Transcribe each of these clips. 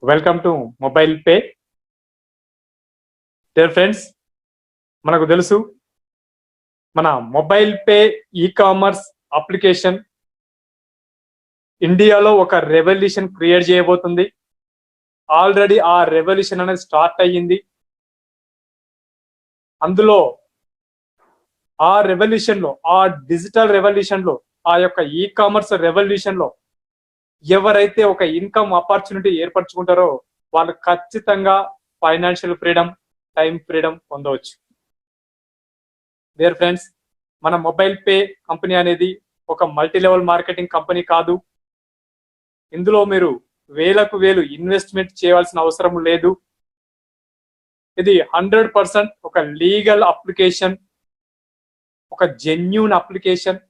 Welcome to mobile pay. Dear friends, మనకు తెలుసు మన mobile pay e commerce application ఇండియాలో ఒక రెవల్యూషన్ క్రియేట్ చేయబోతుంది. ఆల్రెడీ ఆ రెవల్యూషన్ అనేది స్టార్ట్ అయ్యింది. అందులో ఆ రెవల్యూషన్ లో, ఆ డిజిటల్ రెవల్యూషన్ లో, ఆ యొక్క ఈ కామర్స్ రెవల్యూషన్ లో ఎవరైతే ఒక ఇన్కమ్ ఆపర్చునిటీ ఏర్పరచుకుంటారో వాళ్ళు ఖచ్చితంగా ఫైనాన్షియల్ ఫ్రీడమ్, టైం ఫ్రీడమ్ పొందవచ్చు. డియర్ ఫ్రెండ్స్, మన మొబైల్ పే కంపెనీ అనేది ఒక మల్టీ లెవెల్ మార్కెటింగ్ కంపెనీ కాదు. ఇందులో మీరు వేలకు వేలు ఇన్వెస్ట్మెంట్ చేయాల్సిన అవసరం లేదు. ఇది 100% ఒక లీగల్ అప్లికేషన్, ఒక జెన్యూన్ అప్లికేషన్.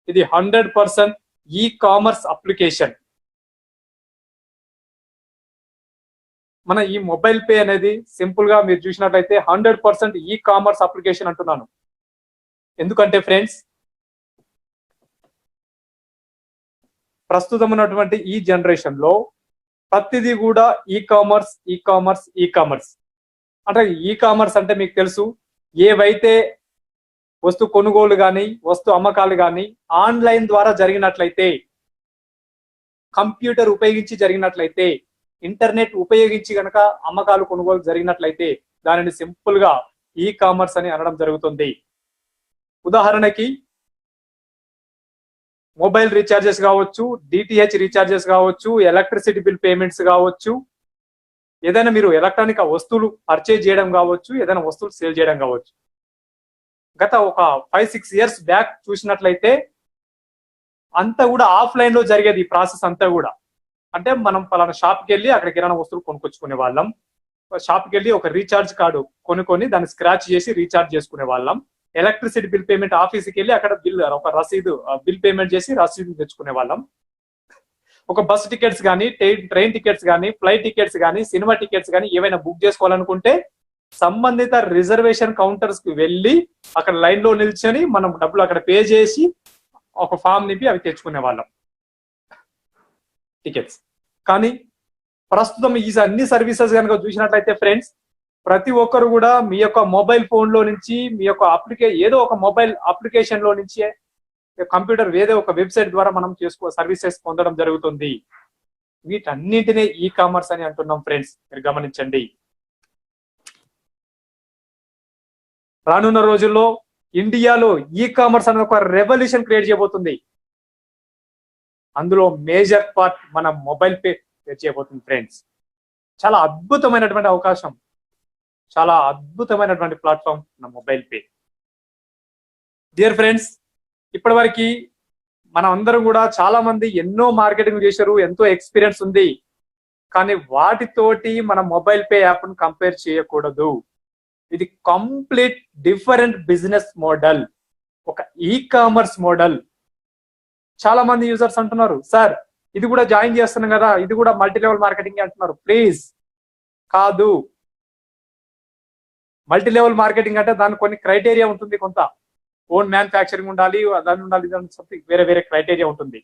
ఇది 100% ఈ కామర్స్ అప్లికేషన్. మన ఈ మొబైల్ పే అనేది సింపుల్ గా మీరు చూసినట్లయితే 100% ఈ కామర్స్ అప్లికేషన్ అంటున్నాను. ఎందుకంటే ఫ్రెండ్స్, ప్రస్తుతం ఉన్నటువంటి ఈ జనరేషన్ లో ప్రతిదీ కూడా e commerce, e commerce, e commerce. అంటే ఈ కామర్స్ అంటే మీకు తెలుసు, ఏవైతే వస్తు కొనుగోలు కానీ, వస్తు అమ్మకాలు కానీ ఆన్లైన్ ద్వారా జరిగినట్లయితే, కంప్యూటర్ ఉపయోగించి జరిగినట్లయితే, ఇంటర్నెట్ ఉపయోగించి గనక అమ్మకాలు కొనుగోలు జరిగినట్లయితే దానిని సింపుల్ గా ఈ కామర్స్ అని అనడం జరుగుతుంది. ఉదాహరణకి మొబైల్ రీఛార్జెస్ కావచ్చు, డిటిహెచ్ రీఛార్జెస్ కావచ్చు, ఎలక్ట్రిసిటీ బిల్ పేమెంట్స్ కావచ్చు, ఏదైనా మీరు ఎలక్ట్రానిక్ వస్తువులు పర్చేజ్ చేయడం కావచ్చు, ఏదైనా వస్తువులు సేల్ చేయడం కావచ్చు. గత ఒక 5-6 ఇయర్స్ బ్యాక్ చూసినట్లయితే అంతా కూడా ఆఫ్లైన్ లో జరిగేది ఈ ప్రాసెస్ అంతా కూడా. అంటే మనం పలానా షాప్కి వెళ్ళి అక్కడ కిరాణా వస్తువులు కొనుక్కొచ్చుకునే వాళ్ళం. షాప్కి వెళ్ళి ఒక రీఛార్జ్ కార్డు కొనుక్కొని దాన్ని స్క్రాచ్ చేసి రీఛార్జ్ చేసుకునే వాళ్ళం. ఎలక్ట్రిసిటీ బిల్ పేమెంట్ ఆఫీస్కి వెళ్ళి అక్కడ ఒక రసీదు బిల్ పేమెంట్ చేసి రసీదు తెచ్చుకునే వాళ్ళం. ఒక బస్ టికెట్స్ కానీ, ట్రైన్ టికెట్స్ కానీ, ఫ్లైట్ టికెట్స్ కానీ, సినిమా టికెట్స్ కానీ ఏవైనా బుక్ చేసుకోవాలనుకుంటే సంబంధిత రిజర్వేషన్ కౌంటర్స్ కి వెళ్ళి అక్కడ లైన్ లో నిల్చొని మనం డబ్బులు అక్కడ పే చేసి ఒక ఫామ్ నింపి అవి తెచ్చుకునే వాళ్ళం, టికెట్స్. కానీ ప్రస్తుతం ఈ అన్ని సర్వీసెస్ కనుక చూసినట్లయితే ఫ్రెండ్స్, ప్రతి ఒక్కరు కూడా మీ యొక్క మొబైల్ ఫోన్ లో నుంచి, మీ యొక్క ఏదో ఒక మొబైల్ అప్లికేషన్ లో నుంచి, కంప్యూటర్ ఏదో ఒక వెబ్సైట్ ద్వారా మనం సర్వీసెస్ పొందడం జరుగుతుంది. వీటన్నింటినీ ఈ కామర్స్ అని అంటున్నాం ఫ్రెండ్స్, మీరు గమనించండి. రానున్న రోజుల్లో ఇండియాలో ఈ కామర్స్ అనే ఒక రెవల్యూషన్ క్రియేట్ చేయబోతుంది. అందులో మేజర్ పార్ట్ మన మొబైల్ పే చేయబోతుంది ఫ్రెండ్స్. చాలా అద్భుతమైనటువంటి అవకాశం, చాలా అద్భుతమైనటువంటి ప్లాట్ఫామ్ మన మొబైల్ పే. డియర్ ఫ్రెండ్స్, ఇప్పటివరకు మనం అందరం కూడా చాలా మంది ఎన్నో మార్కెటింగ్ చేశారు, ఎంతో ఎక్స్పీరియన్స్ ఉంది. కానీ వాటితోటి మన మొబైల్ పే యాప్ ను కంపేర్ చేయకూడదు. ఇది కంప్లీట్ డిఫరెంట్ బిజినెస్ మోడల్, ఒక ఈ కామర్స్ మోడల్. చాలా మంది యూజర్స్ అంటున్నారు, సార్ ఇది కూడా జాయిన్ చేస్తున్నాం కదా, ఇది కూడా మల్టీ లెవెల్ మార్కెటింగ్ అంటున్నారు. ప్లీజ్, కాదు. మల్టీ లెవెల్ మార్కెటింగ్ అంటే దానికి కొన్ని క్రైటీరియా ఉంటుంది. కొంత ఓన్ మ్యానుఫ్యాక్చరింగ్ ఉండాలి, దాని ఉండాలి, సంథింగ్ వేరే వేరే క్రైటీరియా ఉంటుంది.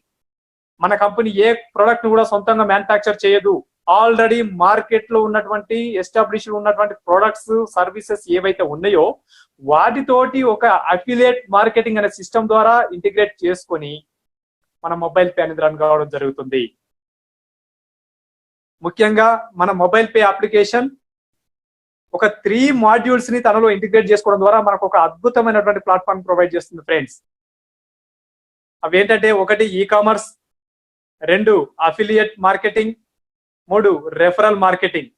మన కంపెనీ ఏ ప్రొడక్ట్ ను కూడా సొంతంగా మ్యానుఫ్యాక్చర్ చేయదు. ఆల్రెడీ మార్కెట్ లో ఉన్నటువంటి ఎస్టాబ్లిష్ ఉన్నటువంటి ప్రొడక్ట్స్, సర్వీసెస్ ఏవైతే ఉన్నాయో వాటితోటి ఒక అఫిలియేట్ మార్కెటింగ్ అనే సిస్టమ్ ద్వారా ఇంటిగ్రేట్ చేసుకొని మన మొబైల్ పే అనేది రన్ కావడం జరుగుతుంది. ముఖ్యంగా మన మొబైల్ పే అప్లికేషన్ ఒక 3 మాడ్యూల్స్ ని తనలో ఇంటిగ్రేట్ చేసుకోవడం ద్వారా మనకు ఒక అద్భుతమైనటువంటి ప్లాట్ఫామ్ ప్రొవైడ్ చేస్తుంది ఫ్రెండ్స్. అవి ఏంటంటే, 1 e commerce, 2 affiliate marketing, 3 referral marketing.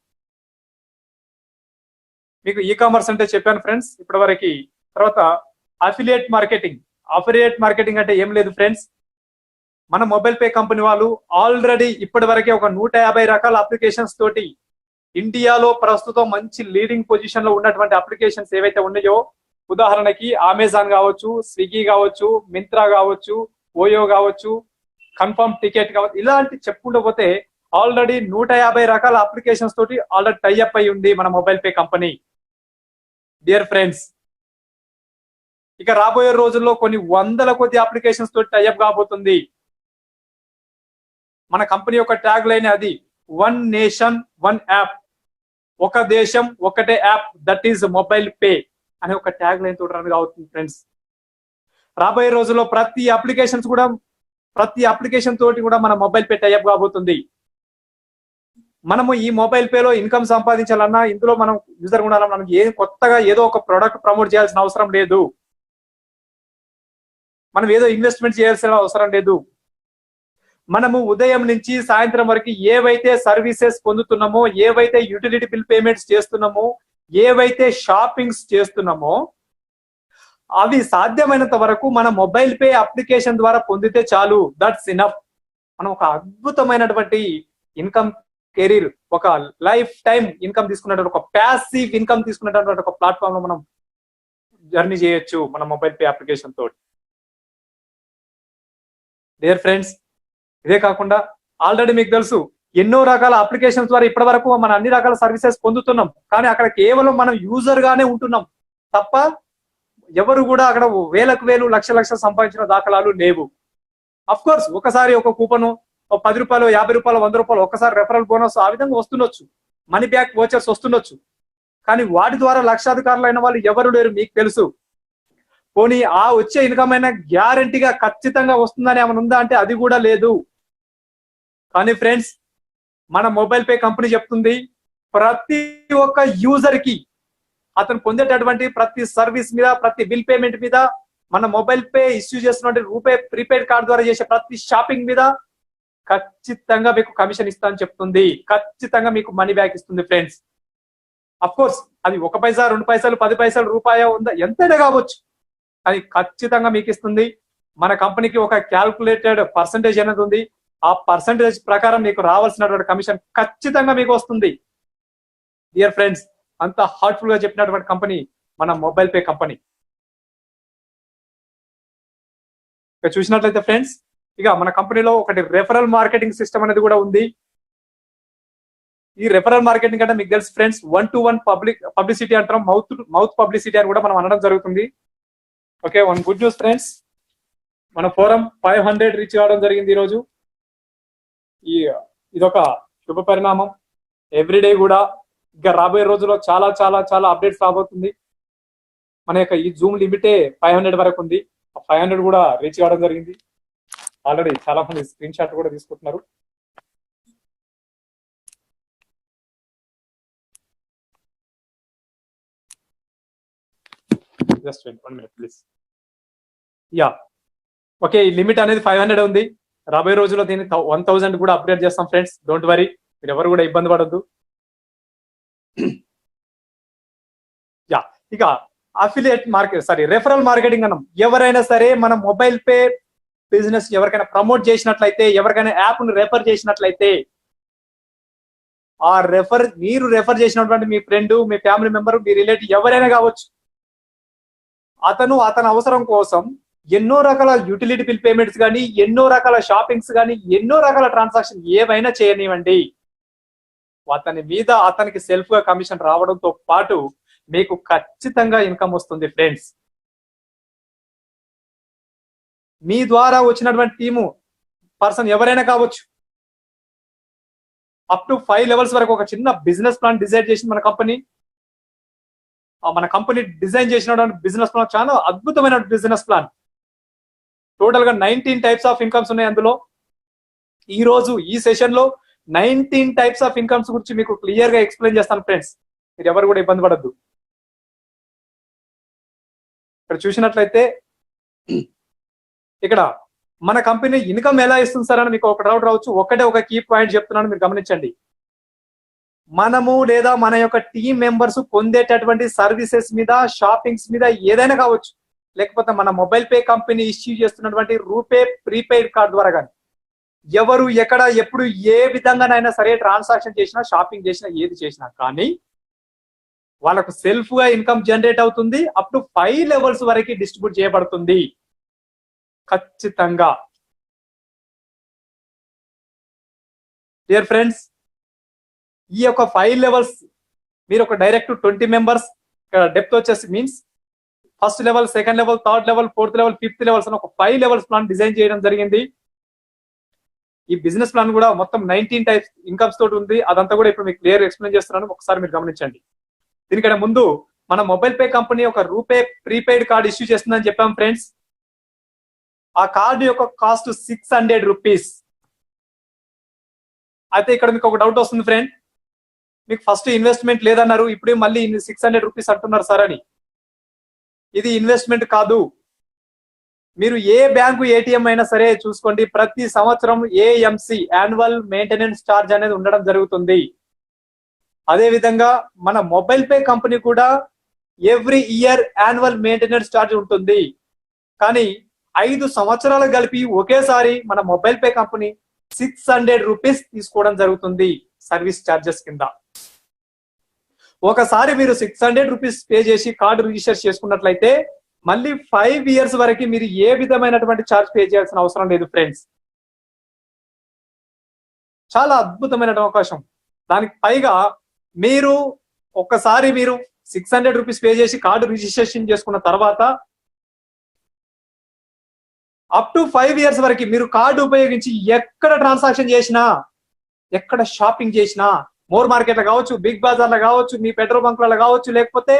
మీకు ఈ కామర్స్ అంటే చెప్పాను ఫ్రెండ్స్ ఇప్పటివరకు. తర్వాత అఫిలియేట్ మార్కెటింగ్. అఫిలియేట్ మార్కెటింగ్ అంటే ఏం లేదు ఫ్రెండ్స్, మన మొబైల్ పే కంపెనీ వాళ్ళు ఆల్రెడీ ఇప్పటి వరకే ఒక 150 రకాల అప్లికేషన్స్ తోటి ఇండియాలో ప్రస్తుతం మంచి లీడింగ్ పొజిషన్ లో ఉన్నటువంటి అప్లికేషన్స్ ఏవైతే ఉన్నాయో, ఉదాహరణకి అమెజాన్ కావచ్చు, స్విగ్గీ కావచ్చు, మింత్రా కావచ్చు, ఓయో కావచ్చు, కన్ఫర్మ్ టికెట్ కావచ్చు, ఇలాంటి చెప్పుకుంటూ పోతే ఆల్రెడీ 150 రకాల అప్లికేషన్స్ తోటి ఆల్రెడీ టైఅప్ అయి ఉంది మన mobile pay company. Dear friends, ఇక రాబోయే రోజుల్లో కొన్ని వందల కొద్ది అప్లికేషన్స్ తోటి టైఅప్ కాబోతుంది. మన కంపెనీ యొక్క ట్యాగ్ లైన్ అది, వన్ నేషన్ వన్ యాప్, ఒక దేశం ఒకటే app, that is mobile pay అనే ఒక ట్యాగ్ లైన్ తోటి రన్ అవుతుంది ఫ్రెండ్స్. రాబోయే రోజుల్లో ప్రతి అప్లికేషన్ తోటి కూడా మన మొబైల్ పే టైప్ కాబోతుంది. మనము ఈ మొబైల్ పేలో ఇన్కమ్ సంపాదించాలన్నా, ఇందులో మనం యూజర్ ఉండాలన్నా, మనం కొత్తగా ఏదో ఒక ప్రోడక్ట్ ప్రమోట్ చేయాల్సిన అవసరం లేదు. మనం ఏదో ఇన్వెస్ట్మెంట్ చేయాల్సిన అవసరం లేదు. మనము ఉదయం నుంచి సాయంత్రం వరకు ఏవైతే సర్వీసెస్ పొందుతున్నామో, ఏవైతే యూటిలిటీ బిల్ పేమెంట్స్ చేస్తున్నామో, ఏవైతే షాపింగ్స్ చేస్తున్నామో, అవి సాధ్యమైనంత వరకు మన మొబైల్ పే అప్లికేషన్ ద్వారా పొందితే చాలు. That's enough. మనం ఒక అద్భుతమైనటువంటి ఇన్కమ్ కెరీర్, ఒక లైఫ్ టైం ఇన్కమ్ తీసుకున్నటువంటి, ఒక ప్యాసివ్ ఇన్కమ్ తీసుకున్నటువంటి ఒక ప్లాట్ఫామ్ లో మనం జర్నీ చేయొచ్చు మన మొబైల్ పే అప్లికేషన్ తోటి. డియర్ ఫ్రెండ్స్, ఇదే కాకుండా ఆల్రెడీ మీకు తెలుసు ఎన్నో రకాల అప్లికేషన్స్ ద్వారా ఇప్పటి వరకు మనం అన్ని రకాల సర్వీసెస్ పొందుతున్నాం. కానీ అక్కడ కేవలం మనం యూజర్ గానే ఉంటున్నాం తప్ప ఎవరు కూడా అక్కడ వేలకు వేలు లక్ష సంపాదించిన దాఖలాలు లేవు. అఫ్ కోర్స్ ఒకసారి ఒక కూపన్, 10 రూపాయలు, 50 రూపాయలు, 100 రూపాయలు, ఒకసారి రెఫరల్ బోనస్ ఆ విధంగా వస్తుండొచ్చు, మనీ బ్యాక్ వోచర్స్ వస్తుండొచ్చు. కానీ వాటి ద్వారా లక్షాధికారులు అయిన వాళ్ళు ఎవరు లేరు, మీకు తెలుసు. పోనీ ఆ వచ్చే ఇన్కమ్ అయినా గ్యారంటీగా ఖచ్చితంగా వస్తుందని ఏమైనా ఉందా అంటే అది కూడా లేదు. కానీ ఫ్రెండ్స్, మన మొబైల్ పే కంపెనీ చెప్తుంది, ప్రతి ఒక్క యూజర్ కి అతను పొందేటటువంటి ప్రతి సర్వీస్ మీద, ప్రతి బిల్ పేమెంట్ మీద, మన మొబైల్ పే ఇష్యూ చేస్తున్నటువంటి రూపే ప్రీపెయిడ్ కార్డ్ ద్వారా చేసే ప్రతి షాపింగ్ మీద ఖచ్చితంగా మీకు కమిషన్ ఇస్తా అని చెప్తుంది. ఖచ్చితంగా మీకు మనీ బ్యాక్ ఇస్తుంది ఫ్రెండ్స్. అఫ్ కోర్స్ అది 1 పైసా, 2 పైసలు, 10 పైసలు, రూపాయ ఉందా, ఎంతైనా కావచ్చు, అది ఖచ్చితంగా మీకు ఇస్తుంది. మన కంపెనీకి ఒక క్యాల్కులేటెడ్ పర్సంటేజ్ అనేది ఉంది. ఆ పర్సంటేజ్ ప్రకారం మీకు రావాల్సినటువంటి కమిషన్ ఖచ్చితంగా మీకు వస్తుంది. డియర్ ఫ్రెండ్స్, అంత హార్ట్ఫుల్ గా చెప్పినటువంటి కంపెనీ మన మొబైల్ పే కంపెనీ. ఇక చూసినట్లయితే ఫ్రెండ్స్, ఇక మన కంపెనీలో ఒకటి రెఫరల్ మార్కెటింగ్ సిస్టమ్ అనేది కూడా ఉంది. ఈ రెఫరల్ మార్కెటింగ్ అంటే మీకు తెలుసు ఫ్రెండ్స్, 1-to-1 పబ్లిసిటీ అంటాం, మౌత్ పబ్లిసిటీ అని కూడా మనం అనడం జరుగుతుంది. Okay, one good news friends, మన ఫోరం 500 రీచ్ కావడం జరిగింది ఈరోజు. ఇదొక శుభ పరిణామం. ఎవ్రీడే కూడా ఇంకా రాబోయే రోజుల్లో చాలా చాలా చాలా అప్డేట్స్ రాబోతుంది. మన యొక్క ఈ జూమ్ లిమిటే 500 వరకు ఉంది. 500 కూడా రీచ్ కావడం జరిగింది. ఆల్రెడీ చాలా మంది స్క్రీన్ షాట్ కూడా తీసుకుంటున్నారు. Just 1 minute please. Yeah, okay, ఈ లిమిట్ అనేది 500 ఉంది. రాబోయే రోజుల్లో దీన్ని 1000 కూడా అప్డేట్ చేస్తాం ఫ్రెండ్స్. డోంట్ వరీ, మీరు ఎవరు కూడా ఇబ్బంది పడద్దు. యా, ఇక అఫిలియేట్ మార్కెట్ రెఫరల్ మార్కెటింగ్ అన్నాం. ఎవరైనా సరే మన మొబైల్ పే బిజినెస్ ఎవరికైనా ప్రమోట్ చేసినట్లయితే, ఎవరికైనా యాప్ ను రెఫర్ చేసినట్లయితే, ఆ మీరు రెఫర్ చేసినటువంటి మీ ఫ్రెండ్, మీ ఫ్యామిలీ మెంబర్, మీ రిలేటివ్ ఎవరైనా కావచ్చు, అతని అవసరం కోసం ఎన్నో రకాల యూటిలిటీ బిల్ పేమెంట్స్ కానీ, ఎన్నో రకాల షాపింగ్స్ కానీ, ఎన్నో రకాల ట్రాన్సాక్షన్ ఏవైనా చేయనివ్వండి, అతని మీద అతనికి సెల్ఫ్ గా కమిషన్ రావడంతో పాటు మీకు ఖచ్చితంగా ఇన్కమ్ వస్తుంది ఫ్రెండ్స్. మీ ద్వారా వచ్చినటువంటి టీము పర్సన్ ఎవరైనా కావచ్చు, అప్ టు 5 లెవెల్స్ వరకు ఒక చిన్న బిజినెస్ ప్లాన్ డిజైన్ చేసింది మన కంపెనీ. డిజైన్ చేసినటువంటి బిజినెస్ ప్లాన్ చాలా అద్భుతమైన బిజినెస్ ప్లాన్. టోటల్ గా 19 టైప్స్ ఆఫ్ ఇన్కమ్స్ ఉన్నాయి అందులో. ఈ రోజు ఈ సెషన్ లో 19 టైప్స్ ఆఫ్ ఇన్కమ్స్ గురించి మీకు క్లియర్ గా ఎక్స్ప్లెయిన్ చేస్తాను ఫ్రెండ్స్. మీరు ఎవరు కూడా ఇబ్బంది పడద్దు. ఇక్కడ చూసినట్లయితే ఇక్కడ మన కంపెనీ ఇన్కమ్ ఎలా ఇస్తుంది సార్ అని మీకు ఒక డౌట్ రావచ్చు. ఒక కీ పాయింట్ చెప్తున్నాను, మీరు గమనించండి. మనము లేదా మన యొక్క టీం మెంబర్స్ పొందేటటువంటి సర్వీసెస్ మీద, షాపింగ్స్ మీద ఏదైనా కావచ్చు, లేకపోతే మన మొబైల్ పే కంపెనీ ఇష్యూ చేస్తున్నటువంటి రూపే ప్రీపెయిడ్ కార్డ్ ద్వారా కానీ, ఎవరు ఎక్కడ ఎప్పుడు ఏ విధంగానైనా సరే ట్రాన్సాక్షన్ చేసినా, షాపింగ్ చేసినా, ఏది చేసినా కానీ వాళ్ళకు సెల్ఫ్ గా ఇన్కమ్ జనరేట్ అవుతుంది. అప్ టు 5 లెవెల్స్ వరకు డిస్ట్రిబ్యూట్ చేయబడుతుంది ఖచ్చితంగా. డియర్ ఫ్రెండ్స్, ఈ యొక్క 5 లెవెల్స్ మీరు ఒక డైరెక్ట్ 20 మెంబర్స్ డెప్త్ వచ్చేసి means first level, second level, third level, fourth level, fifth levels అని ఒక 5 లెవెల్స్ ప్లాన్ డిజైన్ చేయడం జరిగింది. ఈ బిజినెస్ ప్లాన్ కూడా మొత్తం 19 టైప్స్ ఇన్కమ్స్ తోటి ఉంది. అదంతా కూడా ఇప్పుడు మీకు క్లియర్ ఎక్స్ప్లెయిన్ చేస్తున్నాను, ఒకసారి మీరు గమనించండి. దీనికంటే ముందు మన మొబైల్ పే కంపెనీ ఒక రూపే ప్రీపెయిడ్ కార్డ్ ఇష్యూ చేస్తుందని చెప్పాం ఫ్రెండ్స్. ఆ కార్డు యొక్క కాస్ట్ 600 రూపీస్. అయితే ఇక్కడ మీకు ఒక డౌట్ వస్తుంది ఫ్రెండ్, మీకు ఫస్ట్ ఇన్వెస్ట్మెంట్ లేదన్నారు, ఇప్పుడు మళ్ళీ 600 రూపీస్ అంటున్నారు సార్ అని. ఇది ఇన్వెస్ట్మెంట్ కాదు. మీరు ఏ బ్యాంకు ఏటీఎం అయినా సరే చూసుకోండి, ప్రతి సంవత్సరం ఏఎంసి యాన్యువల్ మెయింటెనెన్స్ ఛార్జ్ అనేది ఉండడం జరుగుతుంది. అదే విధంగా మన మొబైల్ పే కంపెనీ కూడా every year annual maintenance charge ఉంటుంది. కానీ 5 సంవత్సరాలు కలిపి ఒకేసారి మన మొబైల్ పే కంపెనీ 600 రూపీస్ తీసుకోవడం జరుగుతుంది సర్వీస్ ఛార్జెస్ కింద. ఒకసారి మీరు 600 రూపీస్ పే చేసి కార్డు రిజిస్టర్ చేసుకున్నట్లయితే మళ్ళీ 5 ఇయర్స్ వరకు మీరు ఏ విధమైనటువంటి ఛార్జ్ పే చేయాల్సిన అవసరం లేదు ఫ్రెండ్స్. చాలా అద్భుతమైన అవకాశం. దానికి పైగా మీరు ఒక్కసారి మీరు 600 రూపీస్ పే చేసి కార్డు రిజిస్ట్రేషన్ చేసుకున్న తర్వాత అప్ టు 5 ఇయర్స్ వరకు మీరు కార్డు ఉపయోగించి ఎక్కడ ట్రాన్సాక్షన్ చేసినా, ఎక్కడ షాపింగ్ చేసినా, మోర్ మార్కెట్లో కావచ్చు, బిగ్ బజార్లో కావచ్చు, మీ పెట్రోల్ బంక్లలో కావచ్చు, లేకపోతే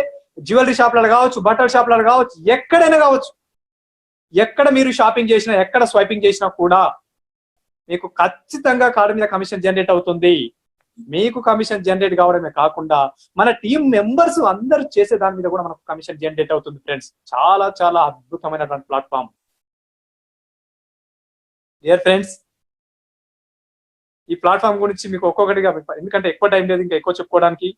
జ్యువెలరీ షాప్లలో కావచ్చు, బట్టల షాప్లలో కావచ్చు, ఎక్కడైనా కావచ్చు, ఎక్కడ మీరు షాపింగ్ చేసినా, ఎక్కడ స్వైపింగ్ చేసినా కూడా మీకు ఖచ్చితంగా కార్డు మీద కమిషన్ జనరేట్ అవుతుంది. మీకు కమిషన్ జనరేట్ కావడమే కాకుండా మన టీం మెంబర్స్ అందరూ చేసే దాని మీద కూడా మనకు కమిషన్ జనరేట్ అవుతుంది ఫ్రెండ్స్. చాలా చాలా అద్భుతమైనటువంటి ప్లాట్ఫామ్. డియర్ ఫ్రెండ్స్, ఈ ప్లాట్ఫామ్ గురించి మీకు ఒక్కొక్కటిగా, ఎందుకంటే ఎక్కువ టైం లేదు ఇంకా ఎక్కువ చెప్పుకోవడానికి,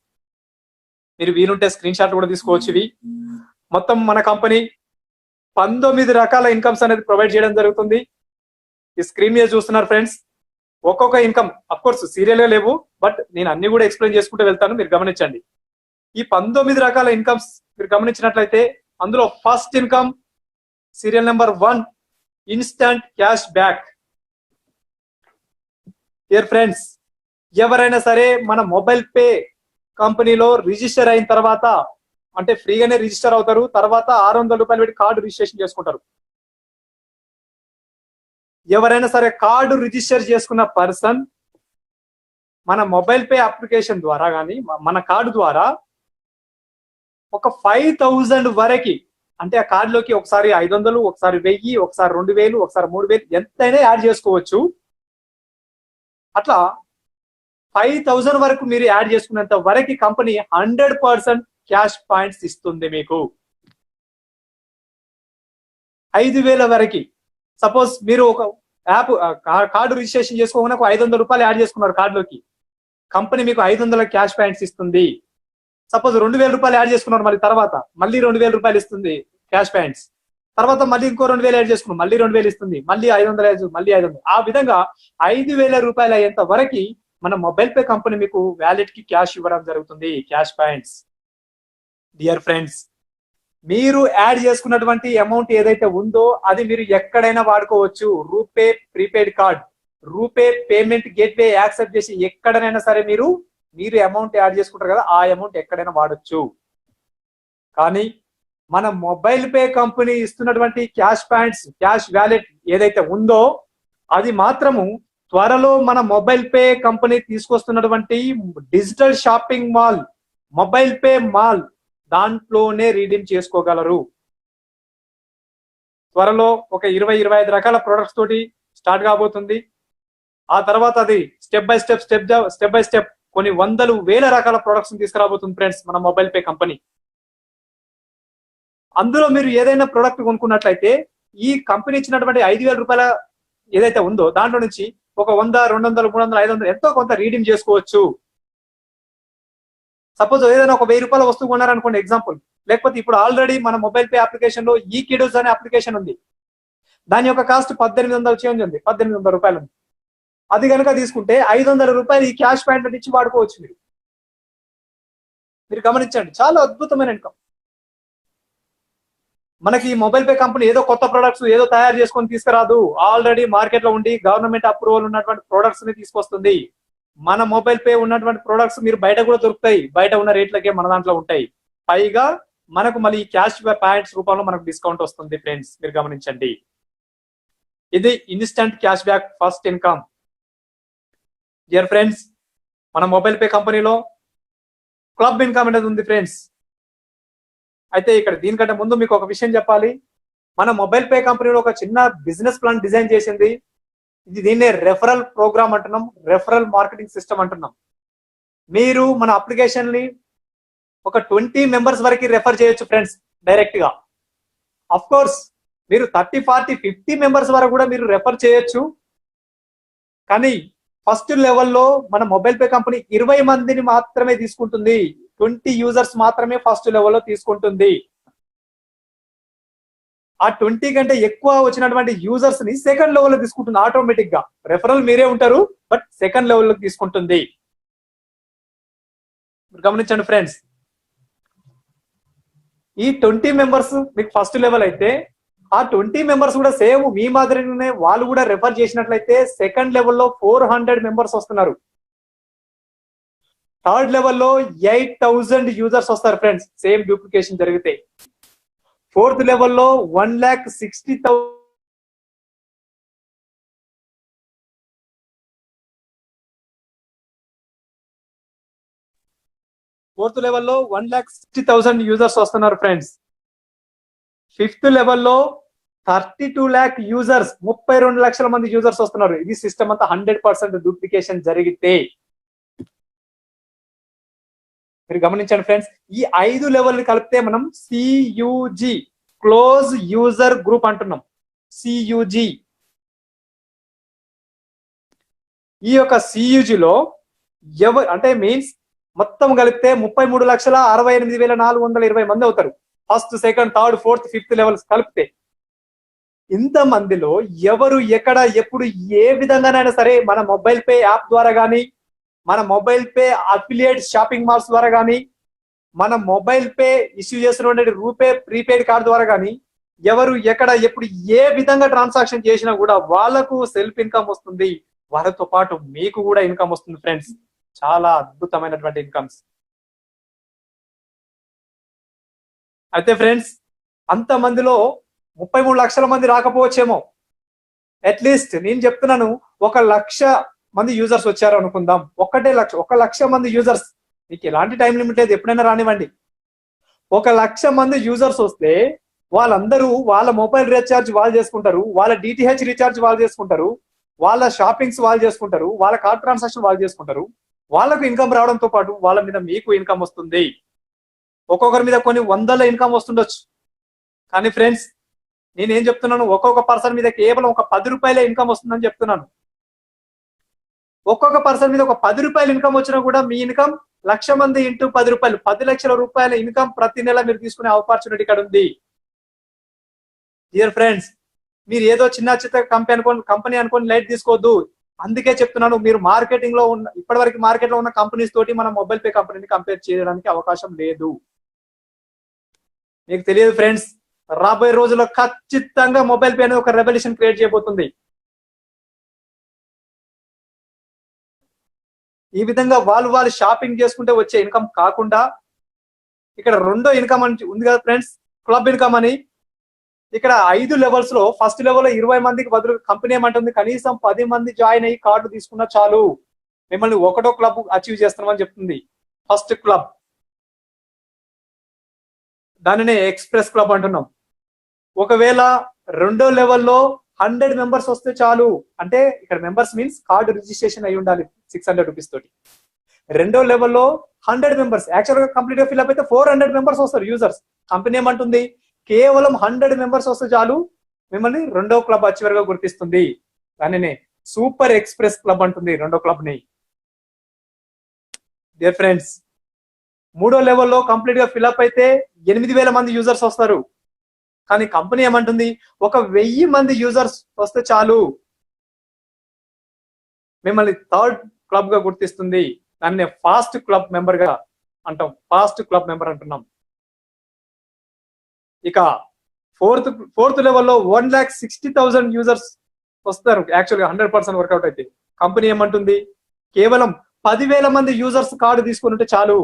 మీరు వీలుంటే స్క్రీన్ షాట్ కూడా తీసుకోవచ్చు. ఇవి మొత్తం మన కంపెనీ 19 రకాల ఇన్కమ్స్ అనేది ప్రొవైడ్ చేయడం జరుగుతుంది. ఈ స్క్రీన్ మీద చూస్తున్నారు ఫ్రెండ్స్. ఒక్కొక్క ఇన్కమ్ అఫ్ కోర్స్ సీరియల్ గా లేవు, బట్ నేను అన్ని కూడా ఎక్స్ప్లెయిన్ చేసుకుంటూ వెళ్తాను, మీరు గమనించండి. ఈ 19 రకాల ఇన్కమ్స్ మీరు గమనించినట్లయితే అందులో first income serial number 1 instant cash back. Dear friends, ఎవరైనా సరే మన మొబైల్ పే కంపెనీలో రిజిస్టర్ అయిన తర్వాత, అంటే ఫ్రీగానే రిజిస్టర్ అవుతారు, తర్వాత 600 రూపాయలు పెట్టి కార్డు రిజిస్ట్రేషన్ చేసుకుంటారు. ఎవరైనా సరే కార్డు రిజిస్టర్ చేసుకున్న పర్సన్ మన మొబైల్ పే అప్లికేషన్ ద్వారా కానీ మన కార్డు ద్వారా ఒక 5000 వరకు, అంటే ఆ కార్డులోకి ఒకసారి 500, ఒకసారి 1000, ఒకసారి 2000, ఒకసారి 3000 ఎంతైనా యాడ్ చేసుకోవచ్చు. అట్లా 5000 వరకు మీరు యాడ్ చేసుకున్నంత వరకు కంపెనీ 100% క్యాష్ పాయింట్స్ ఇస్తుంది మీకు. 5000 వరకు సపోజ్ మీరు ఒక యాప్ కార్డు రిజిస్ట్రేషన్ చేసుకోకుండా 500 రూపాయలు యాడ్ చేసుకున్నారు కార్డులోకి, కంపెనీ మీకు 500 క్యాష్ పాయింట్స్ ఇస్తుంది. సపోజ్ 2000 రూపాయలు యాడ్ చేసుకున్నారు, మళ్ళీ తర్వాత మళ్ళీ 2000 రూపాయలు ఇస్తుంది క్యాష్ పాయింట్స్. తర్వాత మళ్ళీ ఇంకో 2000 యాడ్ చేసుకున్నాం, మళ్ళీ 2000 ఇస్తుంది, మళ్ళీ 500, మళ్ళీ 500. ఆ విధంగా 5000 రూపాయలు అయ్యేంత వరకు మన మొబైల్ పే కంపెనీ మీకు వ్యాలెట్ కి క్యాష్ ఇవ్వడం జరుగుతుంది, క్యాష్ పాయింట్స్. డియర్ ఫ్రెండ్స్, మీరు యాడ్ చేసుకున్నటువంటి అమౌంట్ ఏదైతే ఉందో అది మీరు ఎక్కడైనా వాడుకోవచ్చు. RuPay prepaid card, RuPay payment gateway accept చేసి ఎక్కడైనా సరే మీరు అమౌంట్ యాడ్ చేసుకుంటారు కదా, ఆ అమౌంట్ ఎక్కడైనా వాడచ్చు. కానీ మన మొబైల్ పే కంపెనీ ఇస్తున్నటువంటి క్యాష్ పాయింట్స్, క్యాష్ వ్యాలెట్ ఏదైతే ఉందో అది మాత్రము త్వరలో మన మొబైల్ పే కంపెనీ తీసుకొస్తున్నటువంటి digital shopping mall, mobile pay mall, దాంట్లోనే రీడీమ్ చేసుకోగలరు. త్వరలో ఒక 20-25 రకాల ప్రొడక్ట్స్ తోటి స్టార్ట్ కాబోతుంది. ఆ తర్వాత అది స్టెప్ బై స్టెప్ కొన్ని 100,000 రకాల ప్రొడక్ట్స్ తీసుకురాబోతుంది ఫ్రెండ్స్ మన మొబైల్ పే కంపెనీ. అందులో మీరు ఏదైనా ప్రొడక్ట్ కొనుక్కున్నట్లయితే ఈ కంపెనీ ఇచ్చినటువంటి 5,000 రూపాయల ఏదైతే ఉందో దాంట్లో నుంచి ఒక 100, 200, 300, 500 ఎంతో కొంత రీడీమ్ చేసుకోవచ్చు. సపోజ్ ఏదైనా ఒక 1000 రూపాయల వస్తువు కొన్నారనుకోండి ఎగ్జాంపుల్, లేకపోతే ఇప్పుడు ఆల్రెడీ మన మొబైల్ పే అప్లికేషన్ లో ఈ కిడోస్ అనే అప్లికేషన్ ఉంది, దాని యొక్క కాస్ట్ 1800 చేంజ్ ఉంది, 1800 రూపాయలు ఉంది. అది కనుక తీసుకుంటే 500 రూపాయలు ఈ క్యాష్ పాయింట్ ఇచ్చి వాడుకోవచ్చు. మీరు గమనించండి, చాలా అద్భుతమైన ఇన్కమ్. మనకి మొబైల్ పే కంపెనీ ఏదో కొత్త ప్రొడక్ట్స్ ఏదో తయారు చేసుకొని తీసుకురాదు, ఆల్రెడీ మార్కెట్ లో ఉండి గవర్నమెంట్ అప్రూవల్ ఉన్నటువంటి ప్రొడక్ట్స్ ని తీసుకొస్తుంది. మన మొబైల్ పే ఉన్నటువంటి ప్రొడక్ట్స్ మీరు బయట కూడా దొరుకుతాయి, బయట ఉన్న రేట్లకే మన దాంట్లో ఉంటాయి. పైగా మనకు మళ్ళీ క్యాష్ పాయింట్స్ రూపంలో మనకు డిస్కౌంట్ వస్తుంది ఫ్రెండ్స్, మీరు గమనించండి. ఇది instant cash back first income. Dear friends, మన మొబైల్ పే కంపెనీలో క్లబ్ ఇన్కమ్ అనేది ఉంది ఫ్రెండ్స్. అయితే ఇక్కడ దీనికంటే ముందు మీకు ఒక విషయం చెప్పాలి. మన మొబైల్ పే కంపెనీలో ఒక చిన్న బిజినెస్ ప్లాన్ డిజైన్ చేసింది. దీన్నే రెఫరల్ ప్రోగ్రామ్ అంటున్నాం, రెఫరల్ మార్కెటింగ్ సిస్టమ్ అంటున్నాం. మీరు మన అప్లికేషన్ ని ఒక 20 మెంబర్స్ వరకు రెఫర్ చేయొచ్చు ఫ్రెండ్స్ డైరెక్ట్ గా. అఫ్ కోర్స్ మీరు 30, 40, 50 మెంబర్స్ వరకు కూడా మీరు రెఫర్ చేయొచ్చు. కానీ ఫస్ట్ లెవెల్లో మన మొబైల్ పే కంపెనీ 20 మందిని మాత్రమే తీసుకుంటుంది. 20 యూజర్స్ మాత్రమే ఫస్ట్ లెవెల్లో తీసుకుంటుంది. ఆ 20 కంటే ఎక్కువ వచ్చినటువంటి యూజర్స్ ని సెకండ్ లెవెల్లో తీసుకుంటుంది ఆటోమేటిక్ గా. రెఫరల్ మీరే ఉంటారు, బట్ సెకండ్ లెవెల్లో తీసుకుంటుంది. గమనించండి ఫ్రెండ్స్, ఈ 20 మెంబర్స్ మీకు ఫస్ట్ లెవెల్ అయితే ఆ 20 మెంబర్స్ కూడా సేమ్ మీ మాదిరిగానే వాళ్ళు కూడా రెఫర్ చేసినట్లయితే సెకండ్ లెవెల్లో 400 మెంబర్స్ వస్తున్నారు. థర్డ్ లెవెల్లో 8000 యూజర్స్ వస్తారు ఫ్రెండ్స్, సేమ్ డూప్లికేషన్ జరిగితే. ఫోర్త్ లెవెల్లో 1,60,000 ఫోర్త్ లెవెల్లో 1,60,000 యూజర్స్ వస్తున్నారు ఫ్రెండ్స్. ఫిఫ్త్ లెవెల్లో 32 lakh యూజర్స్, 32 లక్షల మంది యూజర్స్ వస్తున్నారు. ఇది సిస్టమ్ అంతా 100% డూప్లికేషన్ జరిగితే. మీరు గమనించండి ఫ్రెండ్స్, ఈ 5 లెవెల్ కలిపితే మనం CUG, క్లోజ్ యూజర్ గ్రూప్ అంటున్నాం. CUG. ఈ యొక్క CUG లో ఎవరు అంటే మీన్స్ మొత్తం కలిపితే 33,68,420 మంది అవుతారు. First, second, third, fourth, fifth levels కలిపితే. ఇంత మందిలో ఎవరు ఎక్కడ ఎప్పుడు ఏ విధంగానైనా సరే మన మొబైల్ పే యాప్ ద్వారా కానీ, మన mobile pay affiliate shopping malls ద్వారా కానీ, మన మొబైల్ పే ఇష్యూ చేస్తున్న రూపే ప్రీపెయిడ్ కార్డు ద్వారా కానీ ఎవరు ఎక్కడ ఎప్పుడు ఏ విధంగా ట్రాన్సాక్షన్ చేసినా కూడా వాళ్ళకు సెల్ఫ్ ఇన్కమ్ వస్తుంది. వాళ్ళతో పాటు మీకు కూడా ఇన్కమ్ వస్తుంది ఫ్రెండ్స్. చాలా అద్భుతమైనటువంటి ఇన్కమ్స్. అయితే ఫ్రెండ్స్, అంత మందిలో 33 లక్షల మంది రాకపోవచ్చేమో. అట్లీస్ట్ నేను చెప్తున్నాను, 1 లక్ష మంది యూజర్స్ వచ్చారు అనుకుందాం. 1 లక్ష మంది యూజర్స్, మీకు ఎలాంటి టైం లిమిట్ లేదు, ఎప్పుడైనా రానివ్వండి. 1 లక్ష మంది యూజర్స్ వస్తే వాళ్ళందరూ వాళ్ళ మొబైల్ రీఛార్జ్ వాళ్ళు చేసుకుంటారు, వాళ్ళ DTH రీఛార్జ్ వాళ్ళు చేసుకుంటారు, వాళ్ళ షాపింగ్స్ వాళ్ళు చేసుకుంటారు, వాళ్ళ కార్డ్ ట్రాన్సాక్షన్ వాళ్ళు చేసుకుంటారు. వాళ్ళకు ఇన్కమ్ రావడంతో పాటు వాళ్ళ మీద మీకు ఇన్కమ్ వస్తుంది. ఒక్కొక్కరి మీద కొన్ని వందల ఇన్కమ్ వస్తుండొచ్చు. కానీ ఫ్రెండ్స్, నేనేం చెప్తున్నాను, ఒక్కొక్క పర్సన్ మీద కేవలం ఒక 10 రూపాయలే ఇన్కమ్ వస్తుందని చెప్తున్నాను. ఒక్కొక్క పర్సన్ మీద ఒక 10 రూపాయలు ఇన్కమ్ వచ్చినా కూడా మీ ఇన్కమ్ 1,00,000 మంది ఇంటూ 10 రూపాయలు, 10 లక్షల రూపాయల ఇన్కమ్ ప్రతి నెల మీరు తీసుకునే ఆపర్చునిటీ ఇక్కడ ఉంది. డియర్ ఫ్రెండ్స్, మీరు ఏదో చిన్న కంపెనీ అనుకోని లైట్ తీసుకోవద్దు. అందుకే చెప్తున్నాను, మీరు మార్కెటింగ్ లో ఉన్న ఇప్పటివరకు మార్కెట్ లో ఉన్న కంపెనీస్ తోటి మన మొబైల్ పే కంపెనీని కంపేర్ చేయడానికి అవకాశం లేదు. మీకు తెలియదు ఫ్రెండ్స్, రాబోయే రోజుల్లో ఖచ్చితంగా మొబైల్ పే అనేది ఒక రెవల్యూషన్ క్రియేట్ చేయబోతుంది. ఈ విధంగా వాళ్ళు షాపింగ్ చేసుకుంటే వచ్చే ఇన్కమ్ కాకుండా ఇక్కడ రెండో ఇన్కమ్ అని ఉంది కదా ఫ్రెండ్స్, క్లబ్ ఇన్కమ్ అని. ఇక్కడ 5 లెవెల్స్ లో ఫస్ట్ లెవెల్ లో 20 మందికి బదులు కంపెనీ ఏమంటుంది, కనీసం 10 మంది జాయిన్ అయ్యి కార్డు తీసుకున్నా చాలు, మిమ్మల్ని ఒకటో క్లబ్ అచీవ్ చేస్తున్నామని చెప్తుంది. ఫస్ట్ క్లబ్, దానినే ఎక్స్ప్రెస్ క్లబ్ అంటున్నాం. ఒకవేళ రెండో లెవెల్లో 100 మెంబర్స్ వస్తే చాలు, అంటే ఇక్కడ మెంబర్స్ మీన్స్ కార్డు రిజిస్ట్రేషన్ అయి ఉండాలి 600 రూపీస్ తోటి. రెండో లెవెల్లో 100 మెంబర్స్, యాక్చువల్ గా కంప్లీట్ గా ఫిల్ అప్ అయితే 400 మెంబర్స్ వస్తారు యూజర్స్. కంపెనీ ఏమంటుంది, కేవలం 100 మెంబర్స్ వస్తే చాలు, మిమ్మల్ని రెండో క్లబ్ అచీవర్ గా గుర్తిస్తుంది. దానినే సూపర్ ఎక్స్ప్రెస్ క్లబ్ అంటుంది రెండో క్లబ్ ని. డియర్ ఫ్రెండ్స్, మూడో లెవెల్లో కంప్లీట్ గా ఫిల్ అప్ అయితే 8,000 మంది యూజర్స్ వస్తారు. కానీ కంపెనీ ఏమంటుంది, 1,000 మంది యూజర్స్ వస్తే చాలు, మిమ్మల్ని థర్డ్ క్లబ్ గా గుర్తిస్తుంది. దాన్ని ఫాస్ట్ క్లబ్ మెంబర్ గా అంటాం, ఫాస్ట్ క్లబ్ మెంబర్ అంటున్నాం. ఇక ఫోర్త్ లెవెల్లో 1,60,000 యూజర్స్ వస్తారు. యాక్చువల్గా 100% వర్కౌట్ అయితే కంపెనీ ఏమంటుంది, కేవలం 10,000 మంది యూజర్స్ కార్డు తీసుకుని ఉంటే చాలు,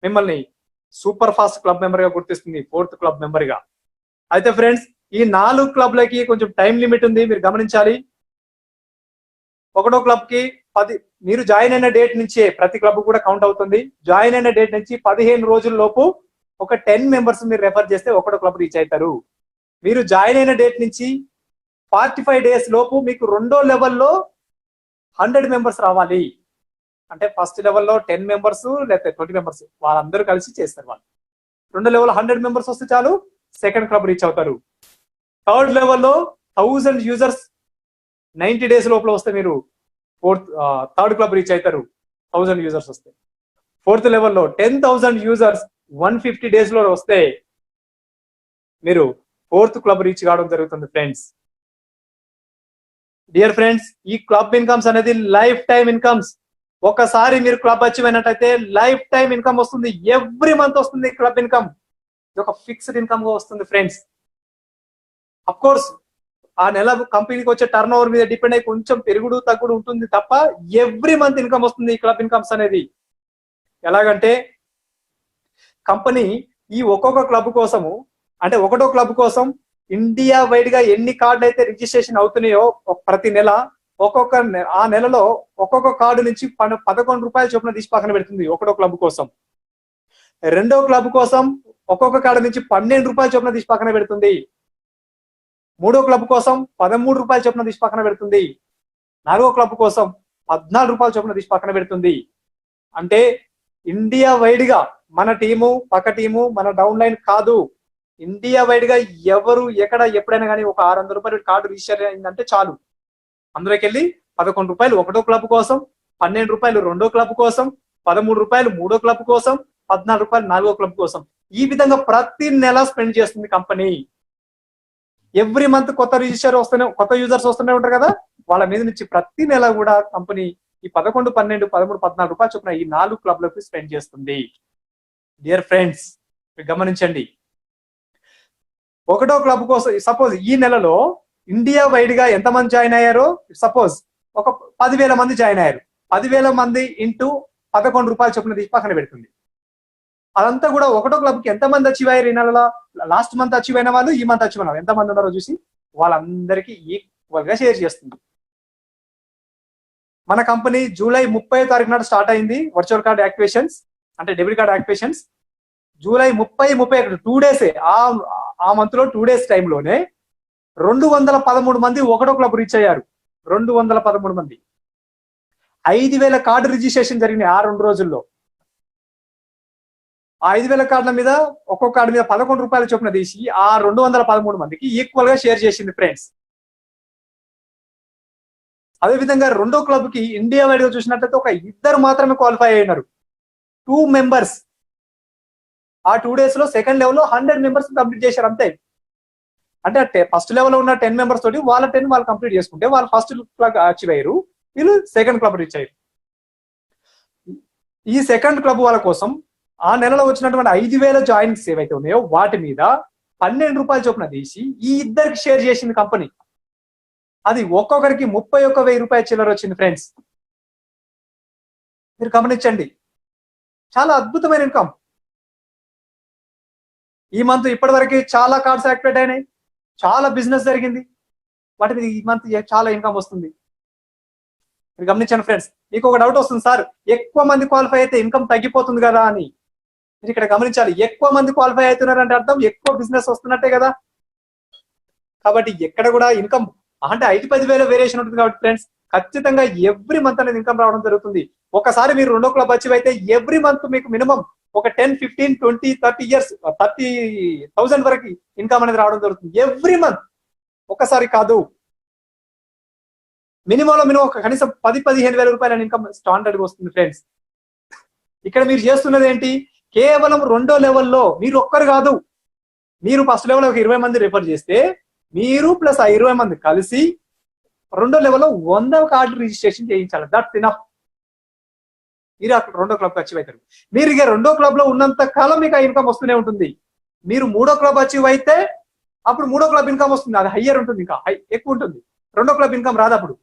మిమ్మల్ని సూపర్ ఫాస్ట్ క్లబ్ మెంబర్ గా గుర్తిస్తుంది, ఫోర్త్ క్లబ్ మెంబర్ గా. అయితే ఫ్రెండ్స్, ఈ 4 క్లబ్లకి కొంచెం టైం లిమిట్ ఉంది, మీరు గమనించాలి. ఒకటో క్లబ్ కి మీరు జాయిన్ అయిన డేట్ నుంచే ప్రతి క్లబ్ కూడా కౌంట్ అవుతుంది. జాయిన్ అయిన డేట్ నుంచి 15 రోజుల లోపు ఒక 10 మెంబర్స్ మీరు రెఫర్ చేస్తే ఒకటో క్లబ్ రీచ్ అవుతారు. మీరు జాయిన్ అయిన డేట్ నుంచి 45 డేస్ లోపు మీకు రెండో లెవెల్లో 100 మెంబర్స్ రావాలి. అంటే ఫస్ట్ లెవెల్లో 10 మెంబర్స్ లేకపోతే 20 మెంబర్స్ వాళ్ళందరూ కలిసి చేస్తారు. వాళ్ళు రెండో లెవెల్ 100 మెంబర్స్ వస్తే చాలు సెకండ్ క్లబ్ రీచ్ అవుతారు. థర్డ్ లెవెల్లో 1000 యూజర్స్ 90 డేస్ లోపల వస్తే మీరు థర్డ్ క్లబ్ రీచ్ అవుతారు. 1000 యూజర్స్ వస్తే. ఫోర్త్ లెవెల్లో 10,000 యూజర్స్ 150 డేస్ లో వస్తే మీరు ఫోర్త్ క్లబ్ రీచ్ కావడం జరుగుతుంది ఫ్రెండ్స్. డియర్ ఫ్రెండ్స్, ఈ క్లబ్ ఇన్కమ్స్ అనేది లైఫ్ టైం ఇన్కమ్స్. ఒకసారి మీరు క్లబ్ అచీవ్ అయినట్టయితే లైఫ్ టైం ఇన్కమ్ వస్తుంది. ఎవ్రీ మంత్ వస్తుంది క్లబ్ ఇన్కమ్. ఇది ఒక ఫిక్స్డ్ ఇన్కమ్ గా వస్తుంది ఫ్రెండ్స్. అఫ్ కోర్స్ ఆ నెల కంపెనీకి వచ్చే టర్న్ ఓవర్ మీద డిపెండ్ అయ్యి కొంచెం పెరుగుడు తగ్గుడు ఉంటుంది తప్ప ఎవ్రీ మంత్ ఇన్కమ్ వస్తుంది ఈ క్లబ్ ఇన్కమ్స్ అనేది. ఎలాగంటే కంపెనీ ఈ ఒక్కొక్క క్లబ్ కోసము అంటే ఒకటో క్లబ్ కోసం ఇండియా వైడ్ గా ఎన్ని కార్డులు అయితే రిజిస్ట్రేషన్ అవుతున్నాయో ప్రతి నెల ఆ నెలలో ఒక్కొక్క కార్డు నుంచి 11 రూపాయల చొప్పున తీసి పక్కన పెడుతుంది ఒకటో క్లబ్ కోసం. రెండో క్లబ్ కోసం ఒక్కొక్క కార్డు నుంచి 12 రూపాయల చొప్పున తీసి పక్కన పెడుతుంది. మూడో క్లబ్ కోసం 13 రూపాయల చొప్పున తీసి పక్కన పెడుతుంది. నాలుగో క్లబ్ కోసం 14 రూపాయల చొప్పున తీసి పక్కన పెడుతుంది. అంటే ఇండియా వైడ్ గా మన టీము పక్క టీము మన డౌన్ లైన్ కాదు, ఇండియా వైడ్ గా ఎవరు ఎక్కడ ఎప్పుడైనా కానీ ఒక 600 రూపాయలు కార్డు రిజిస్టర్ అయిందంటే చాలు. అందులోకి వెళ్ళి 11 రూపాయలు ఒకటో క్లబ్ కోసం, 12 రూపాయలు రెండో క్లబ్ కోసం, 13 రూపాయలు మూడో క్లబ్ కోసం, 14 రూపాయలు నాలుగో క్లబ్ కోసం. ఈ విధంగా ప్రతి నెల స్పెండ్ చేస్తుంది కంపెనీ. ఎవ్రీ మంత్ కొత్త యూజర్స్ వస్తూనే ఉంటారు కదా, వాళ్ళ మీద నుంచి ప్రతి నెల కూడా కంపెనీ ఈ 11, 12, 13, 14 రూపాయలు చొప్పున ఈ 4 క్లబ్లకు స్పెండ్ చేస్తుంది. డియర్ ఫ్రెండ్స్, గమనించండి. ఒకటో క్లబ్ కోసం సపోజ్ ఈ నెలలో ఇండియా వైడ్ గా ఎంతమంది జాయిన్ అయ్యారో సపోజ్ ఒక 10,000 మంది జాయిన్ అయ్యారు. 10,000 మంది ఇంటూ 11 రూపాయల చొప్పున తీసి పక్కన పెడుతుంది. అదంతా కూడా ఒకటో క్లబ్ కి ఎంతమంది అచీవ్ అయ్యారు ఈ నెలలో, లాస్ట్ మంత్ అచీవ్ అయిన వాళ్ళు ఈ మంత్ అచీవ్ అయిన వాళ్ళు ఎంతమంది ఉన్నారో చూసి వాళ్ళందరికీ ఈక్వల్ గా షేర్ చేస్తుంది. మన కంపెనీ జూలై 30వ తారీఖు నాడు స్టార్ట్ అయింది వర్చువల్ కార్డ్ యాక్టివేషన్స్ అంటే debit card activations. July 30, 2 days ఆ మంత్ లో 2 డేస్ టైంలోనే 213 మంది ఒకటో క్లబ్ రీచ్ అయ్యారు. 213 మంది. 5,000 కార్డు రిజిస్ట్రేషన్ జరిగినాయి ఆ 2 రోజుల్లో. ఆ 5,000 కార్డుల మీద ఒక్కొక్క కార్డు మీద 11 రూపాయల చొప్పున తీసి ఆ 213 మందికి ఈక్వల్ గా షేర్ చేసింది ఫ్రెండ్స్. అదే విధంగా రెండో క్లబ్ కి ఇండియా వైడ్ గా చూసినట్లయితే ఒక 2 మాత్రమే క్వాలిఫై అయినారు. 2 మెంబర్స్. ఆ 2 డేస్ లో సెకండ్ లెవెల్ లో 100 మెంబర్స్ కంప్లీట్ చేశారు అంతే. అంటే ఫస్ట్ లెవెల్ లో ఉన్న 10 మెంబర్స్ తోటి వాళ్ళ 10 వాళ్ళు కంప్లీట్ చేసుకుంటే వాళ్ళు ఫస్ట్ క్లబ్ అచీవ్ అయ్యారు, వీళ్ళు సెకండ్ క్లబ్ రీచ్ అయ్యారు. ఈ సెకండ్ క్లబ్ వాళ్ళ కోసం ఆ నెలలో వచ్చినటువంటి 5,000 జాయిన్స్ ఏవైతే ఉన్నాయో వాటి మీద 12 రూపాయల చొప్పున తీసి ఈ ఇద్దరికి షేర్ చేసింది కంపెనీ. అది ఒక్కొక్కరికి 31,000 రూపాయల చిల్లర వచ్చింది ఫ్రెండ్స్. మీరు గమనించండి, చాలా అద్భుతమైన ఇన్కమ్. ఈ మంత్ ఇప్పటి వరకు చాలా కార్డ్స్ యాక్టివేట్ అయినాయి, చాలా బిజినెస్ జరిగింది, వాటి మీద ఈ మంత్ చాలా ఇన్కమ్ వస్తుంది. మీరు గమనించండి ఫ్రెండ్స్. మీకు ఒక డౌట్ వస్తుంది, సార్ ఎక్కువ మంది క్వాలిఫై అయితే ఇన్కమ్ తగ్గిపోతుంది కదా అని. మీరు ఇక్కడ గమనించాలి, ఎక్కువ మంది క్వాలిఫై అవుతున్నారంటే అర్థం ఎక్కువ బిజినెస్ వస్తున్నట్టే కదా. కాబట్టి ఎక్కడ కూడా ఇన్కమ్ అంటే 5-10 వేల వేరియేషన్ ఉంటుంది కాబట్టి ఫ్రెండ్స్ ఖచ్చితంగా ఎవ్రీ మంత్ అనేది ఇన్కమ్ రావడం జరుగుతుంది. ఒకసారి మీరు రెండో క్లబ్ అచీవ్ అయితే ఎవ్రీ మంత్ మీకు మినిమం ఒక 10, 15, 20, 30 ఇయర్స్ 30,000 వరకు ఇన్కమ్ అనేది రావడం జరుగుతుంది ఎవ్రీ మంత్. ఒకసారి కాదు, మినిమం ఒక కనీసం 10-15 వేల రూపాయల ఇన్కమ్ స్టాండర్డ్ వస్తుంది ఫ్రెండ్స్. ఇక్కడ మీరు చేస్తున్నది ఏంటి, కేవలం రెండో లెవెల్లో మీరు ఒక్కరు కాదు, మీరు ఫస్ట్ లెవెల్ ఒక 20 మంది రిఫర్ చేస్తే మీరు ప్లస్ ఆ 20 మంది కలిసి రెండో లెవెల్లో 100 కార్డు రిజిస్ట్రేషన్ చేయించాలి. That's enough. మీరు అక్కడ రెండో క్లబ్ అచీవ్ అవుతారు. మీరు ఇక రెండో క్లబ్ లో ఉన్నంత కాలం మీకు ఆ ఇన్కమ్ వస్తూనే ఉంటుంది. మీరు మూడో క్లబ్ అచీవ్ అయితే అప్పుడు మూడో క్లబ్ ఇన్కమ్ వస్తుంది, అది హయ్యర్ ఉంటుంది, ఇంకా ఎక్కువ ఉంటుంది. రెండో క్లబ్ ఇన్కమ్ రాదు. అప్పుడు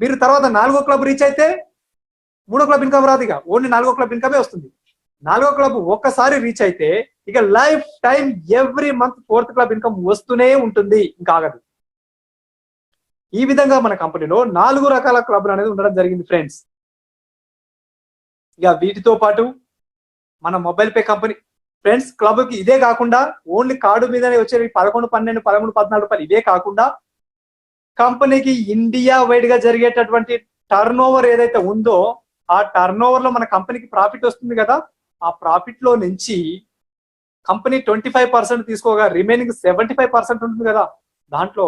మీరు తర్వాత 4గో క్లబ్ రీచ్ అయితే 3గో క్లబ్ ఇన్కమ్ రాదు, ఇక ఓన్లీ 4గో క్లబ్ ఇన్కమే వస్తుంది. 4గో క్లబ్ ఒక్కసారి రీచ్ అయితే ఇక life time every month 4th club income వస్తూనే ఉంటుంది, ఇంకా ఆగదు. ఈ విధంగా మన కంపెనీలో 4 రకాల క్లబ్లు అనేది ఉండడం జరిగింది ఫ్రెండ్స్. ఇక వీటితో పాటు మన mobile pay company friends club కి ఇదే కాకుండా ఓన్లీ కార్డు మీదనే వచ్చే 11, 12, 13, 14 రూపాయలు ఇవే కాకుండా కంపెనీకి ఇండియా వైడ్ గా జరిగేటటువంటి టర్న్ ఓవర్ ఏదైతే ఉందో ఆ టర్న్ ఓవర్ లో మన కంపెనీకి ప్రాఫిట్ వస్తుంది కదా, ఆ ప్రాఫిట్ లో నుంచి కంపెనీ 25% తీసుకోగా రిమైనింగ్ 75% ఉంటుంది కదా, దాంట్లో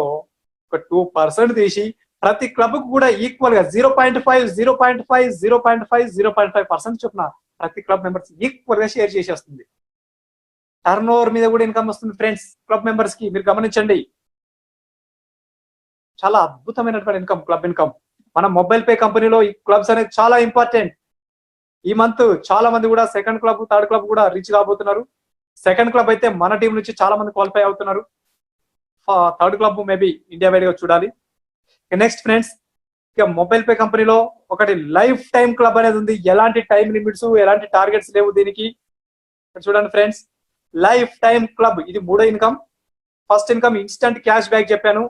ఒక 2% తీసి ప్రతి క్లబ్ కు కూడా ఈక్వల్ గా 0.5, 0.5, 0.5, 0.5% చొప్పున ప్రతి క్లబ్ మెంబర్స్ ఈక్వల్ గా షేర్ చేసేస్తుంది. టర్న్ ఓవర్ మీద కూడా ఇన్కమ్ వస్తుంది ఫ్రెండ్స్ క్లబ్ మెంబర్స్ కి. మీరు గమనించండి, చాలా అద్భుతమైనటువంటి ఇన్కమ్, క్లబ్ ఇన్కమ్. మన మొబైల్ పే కంపెనీలో ఈ క్లబ్స్ అనేది చాలా ఇంపార్టెంట్. ఈ మంత్ చాలా మంది కూడా సెకండ్ క్లబ్, థర్డ్ క్లబ్ కూడా రీచ్ కాబోతున్నారు. సెకండ్ క్లబ్ అయితే మన టీం నుంచి చాలా మంది క్వాలిఫై అవుతున్నారు. Third club maybe India wide గా చూడాలి. నెక్స్ట్ ఫ్రెండ్స్, ఇక మొబైల్ పే కంపెనీలో ఒకటి లైఫ్ టైం క్లబ్ అనేది ఉంది. ఎలాంటి టైం లిమిట్స్, ఎలాంటి టార్గెట్స్ లేవు దీనికి. చూడండి ఫ్రెండ్స్, లైఫ్ టైం క్లబ్ ఇది మూడో income. First income instant cash back చెప్పాను,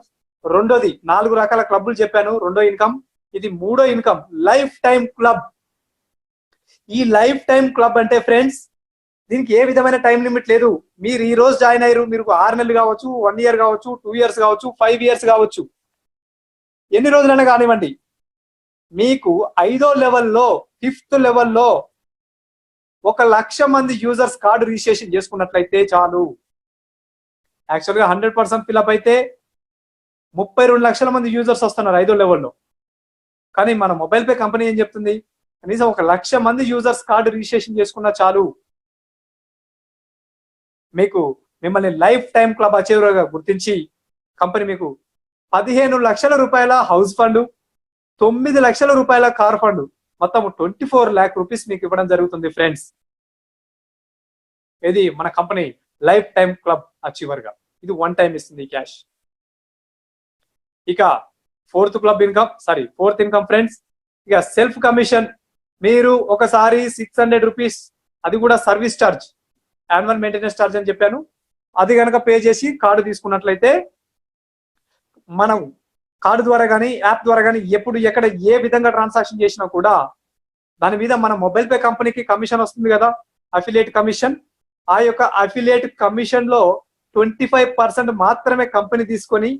రెండోది 4 రకాల క్లబ్లు చెప్పాను, రెండో ఇన్కమ్. ఇది మూడో ఇన్కమ్ లైఫ్ టైం క్లబ్. ఈ లైఫ్ టైం క్లబ్ అంటే ఫ్రెండ్స్ దీనికి ఏ విధమైన టైం లిమిట్ లేదు. మీరు ఈ రోజు జాయిన్ అయ్యారు, మీరు 6 నెలలు కావచ్చు, 1 ఇయర్ కావచ్చు, 2 ఇయర్స్ కావచ్చు, 5 ఇయర్స్ కావచ్చు, ఎన్ని రోజులైనా కానివ్వండి. మీకు 5వ లెవెల్లో, 5th లెవెల్లో 1,00,000 మంది యూజర్స్ కార్డు రిజిస్ట్రేషన్ చేసుకున్నట్లయితే చాలు. యాక్చువల్గా 100% ఫిల్అప్ అయితే 32 లక్షల మంది యూజర్స్ వస్తున్నారు 5వ లెవెల్లో. కానీ మన మొబైల్ పే కంపెనీ ఏం చెప్తుంది, కనీసం 1,00,000 మంది యూజర్స్ కార్డు రిజిస్ట్రేషన్ చేసుకున్నా చాలు, మీకు మిమ్మల్ని లైఫ్ టైం క్లబ్ అచీవర్ గా గుర్తించి కంపెనీ మీకు 15 లక్షల రూపాయల హౌస్ ఫండ్, 9 లక్షల రూపాయల కార్ ఫండ్, మొత్తం 24 lakh రూపీస్ మీకు ఇవ్వడం జరుగుతుంది ఫ్రెండ్స్. ఇది మన company life time club achiever గా. ఇది 1 టైం ఇస్తుంది క్యాష్. ఇక ఫోర్త్ ఇన్కమ్ ఫ్రెండ్స్, ఇక సెల్ఫ్ కమిషన్. మీరు ఒకసారి 600 రూపీస్, అది కూడా service charge, annual maintenance charge అని చెప్పాను, అది కనుక పే చేసి కార్డు తీసుకున్నట్లయితే మనం కార్డు ద్వారా కానీ యాప్ ద్వారా కానీ ఎప్పుడు ఎక్కడ ఏ విధంగా ట్రాన్సాక్షన్ చేసినా కూడా దాని మీద మన మొబైల్ పే కంపెనీకి కమిషన్ వస్తుంది కదా, అఫిలియేట్ కమిషన్. ఆ యొక్క అఫిలియేట్ కమిషన్ లో 25% మాత్రమే కంపెనీ తీసుకొని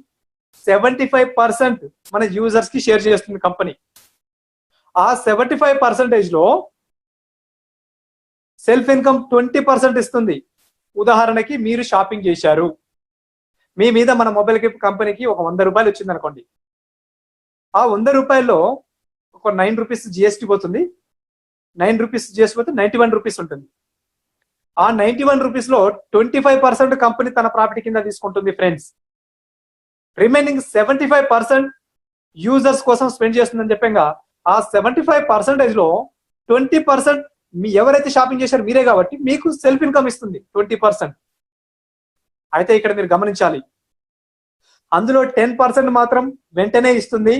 75% మన యూజర్స్ కి షేర్ చేస్తుంది కంపెనీ. ఆ 75% లో సెల్ఫ్ ఇన్కమ్ 20% ఇస్తుంది. ఉదాహరణకి మీరు షాపింగ్ చేశారు, మీ మీద మన మొబైల్ కంపెనీకి ఒక 100 రూపాయలు వచ్చింది అనుకోండి. ఆ 100 రూపాయల్లో ఒక 9 రూపీస్ జిఎస్టీ పోతుంది. 9 రూపీస్ జిఎస్టీ పోతే 91 రూపీస్ ఉంటుంది. ఆ 91 రూపీస్ లో 25% కంపెనీ తన ప్రాఫిట్ కింద తీసుకుంటుంది ఫ్రెండ్స్. రిమైనింగ్ 75% యూజర్స్ కోసం స్పెండ్ చేస్తుందని చెప్పంగా, ఆ 75% లో 20% మీ ఎవరైతే షాపింగ్ చేశారో మీరే కాబట్టి మీకు సెల్ఫ్ ఇన్కమ్ ఇస్తుంది 20%. అయితే ఇక్కడ మీరు గమనించాలి, అందులో 10% మాత్రం వెంటనే ఇస్తుంది,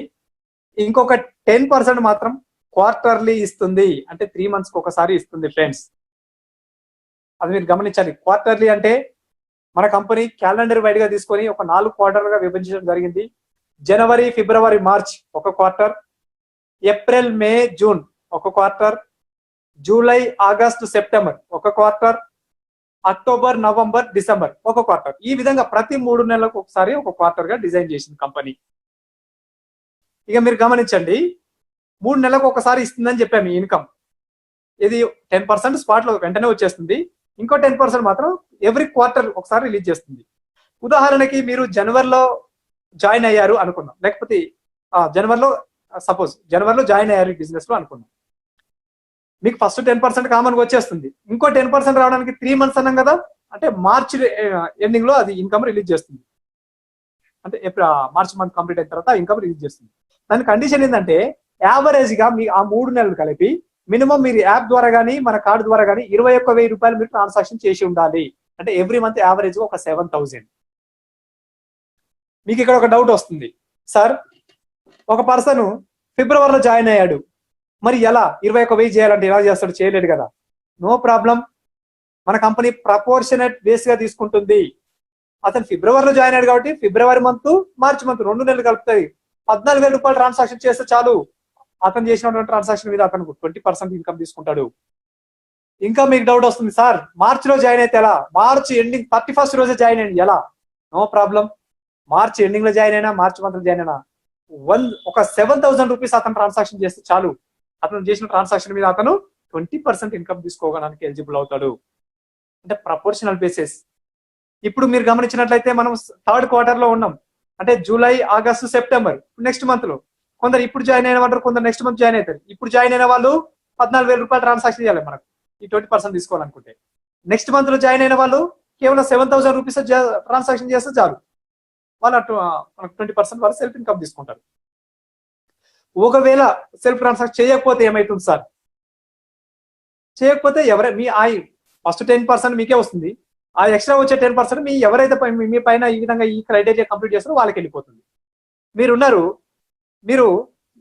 ఇంకొక 10% మాత్రం క్వార్టర్లీ ఇస్తుంది, అంటే 3 months ఒకసారి ఇస్తుంది ఫ్రెండ్స్. అది మీరు గమనించాలి. క్వార్టర్లీ అంటే మన కంపెనీ క్యాలెండర్ వైడ్ గా తీసుకొని ఒక 4 క్వార్టర్లుగా విభజించడం జరిగింది. జనవరి, ఫిబ్రవరి, మార్చ్ ఒక క్వార్టర్, ఏప్రిల్, మే, జూన్ ఒక క్వార్టర్, జూలై, ఆగస్ట్, సెప్టెంబర్ ఒక క్వార్టర్, అక్టోబర్, నవంబర్, డిసెంబర్ ఒక క్వార్టర్. ఈ విధంగా ప్రతి 3 నెలలకు ఒకసారి ఒక క్వార్టర్ గా డిజైన్ చేసింది కంపెనీ. ఇక మీరు గమనించండి, 3 నెలలకు ఒకసారి ఇస్తుందని చెప్పాము ఈ ఇన్కమ్. ఇది 10% స్పాట్ లో వెంటనే వచ్చేస్తుంది, ఇంకో 10% మాత్రం ఎవ్రీ క్వార్టర్ ఒకసారి రిలీజ్ చేస్తుంది. ఉదాహరణకి మీరు జనవరిలో జాయిన్ అయ్యారు అనుకున్నాం, లేకపోతే జనవరిలో జాయిన్ అయ్యారు బిజినెస్ లో అనుకున్నాం. మీకు ఫస్ట్ 10% కామన్ గా వచ్చేస్తుంది, ఇంకో 10% రావడానికి 3 months అన్నాం కదా, అంటే మార్చ్ ఎండింగ్ లో అది ఇన్కమ్ రిలీజ్ చేస్తుంది. అంటే మార్చ్ మంత్ కంప్లీట్ అయిన తర్వాత ఇన్కమ్ రిలీజ్ చేస్తుంది. దాని కండిషన్ ఏంటంటే యావరేజ్ గా మీ ఆ 3 నెలలు కలిపి మినిమం మీరు యాప్ ద్వారా కానీ మన కార్డు ద్వారా కానీ 21,000 రూపాయలు మీరు ట్రాన్సాక్షన్ చేసి ఉండాలి. అంటే ఎవ్రీ మంత్ యావరేజ్ గా ఒక 7,000. మీకు ఇక్కడ ఒక డౌట్ వస్తుంది, సార్ ఒక పర్సన్ ఫిబ్రవరిలో జాయిన్ అయ్యాడు, మరి ఎలా 21,000 చేయాలంటే ఎలా చేస్తాడు, చేయలేడు కదా. నో ప్రాబ్లం, మన కంపెనీ ప్రపోర్షనేట్ బేస్ గా తీసుకుంటుంది. అతను ఫిబ్రవరిలో జాయిన్ అయ్యాడు కాబట్టి ఫిబ్రవరి మంత్, మార్చ్ మంత్ 2 నెలలు కలుపుతాయి, 14,000 రూపాయలు ట్రాన్సాక్షన్ చేస్తే చాలు. అతను చేసినటువంటి ట్రాన్సాక్షన్ మీద అతను 20% ఇన్కమ్ తీసుకుంటాడు. ఇంకా మీకు డౌట్ వస్తుంది, సార్ మార్చ్ లో జాయిన్ అయితే ఎలా, మార్చ్ ఎండింగ్ 31st రోజే జాయిన్ అయ్యింది ఎలా? No problem. మార్చ్ ఎండింగ్ లో జాయిన్ అయినా, మార్చ్ మంత్ లో జాయిన్ అయినా ఒక 7,000 రూపీస్ అతను ట్రాన్సాక్షన్ చేస్తే చాలు, అతను చేసిన ట్రాన్సాక్షన్ మీద అతను 20% ఇన్కమ్ తీసుకోవడానికి ఎలిజిబుల్ అవుతాడు. అంటే ప్రపోర్షనల్ బేసిస్. ఇప్పుడు మీరు గమనించినట్లయితే మనం 3rd క్వార్టర్ లో ఉన్నాం, అంటే July, August, September, next month లో కొందరు ఇప్పుడు జాయిన్ అయిన వాళ్ళు, కొందరు నెక్స్ట్ మంత్ జాయిన్ అవుతారు. ఇప్పుడు జాయిన్ అయిన వాళ్ళు 14,000 రూపాయలు ట్రాన్సాక్షన్ చేయాలి మనకు ఈ 20% తీసుకోవాలనుకుంటే. నెక్స్ట్ మంత్ లో జాయిన్ అయిన వాళ్ళు కేవలం 7,000 రూపీస్ ట్రాన్సాక్షన్ చేస్తే చాలు, వాళ్ళు మనకు 20% వాళ్ళు సెల్ఫ్ ఇన్కమ్ తీసుకుంటారు. ఒకవేళ సెల్ఫ్ ట్రాన్సాక్షన్ చేయకపోతే ఏమైతుంది సార్? చేయకపోతే మీ ఫస్ట్ 10% మీకే వస్తుంది, ఆ ఎక్స్ట్రా వచ్చే 10% మీ ఎవరైతే మీ పైన ఈ విధంగా ఈ క్రైటీరియా కంప్లీట్ చేస్తారో వాళ్ళకి వెళ్ళిపోతుంది. మీరు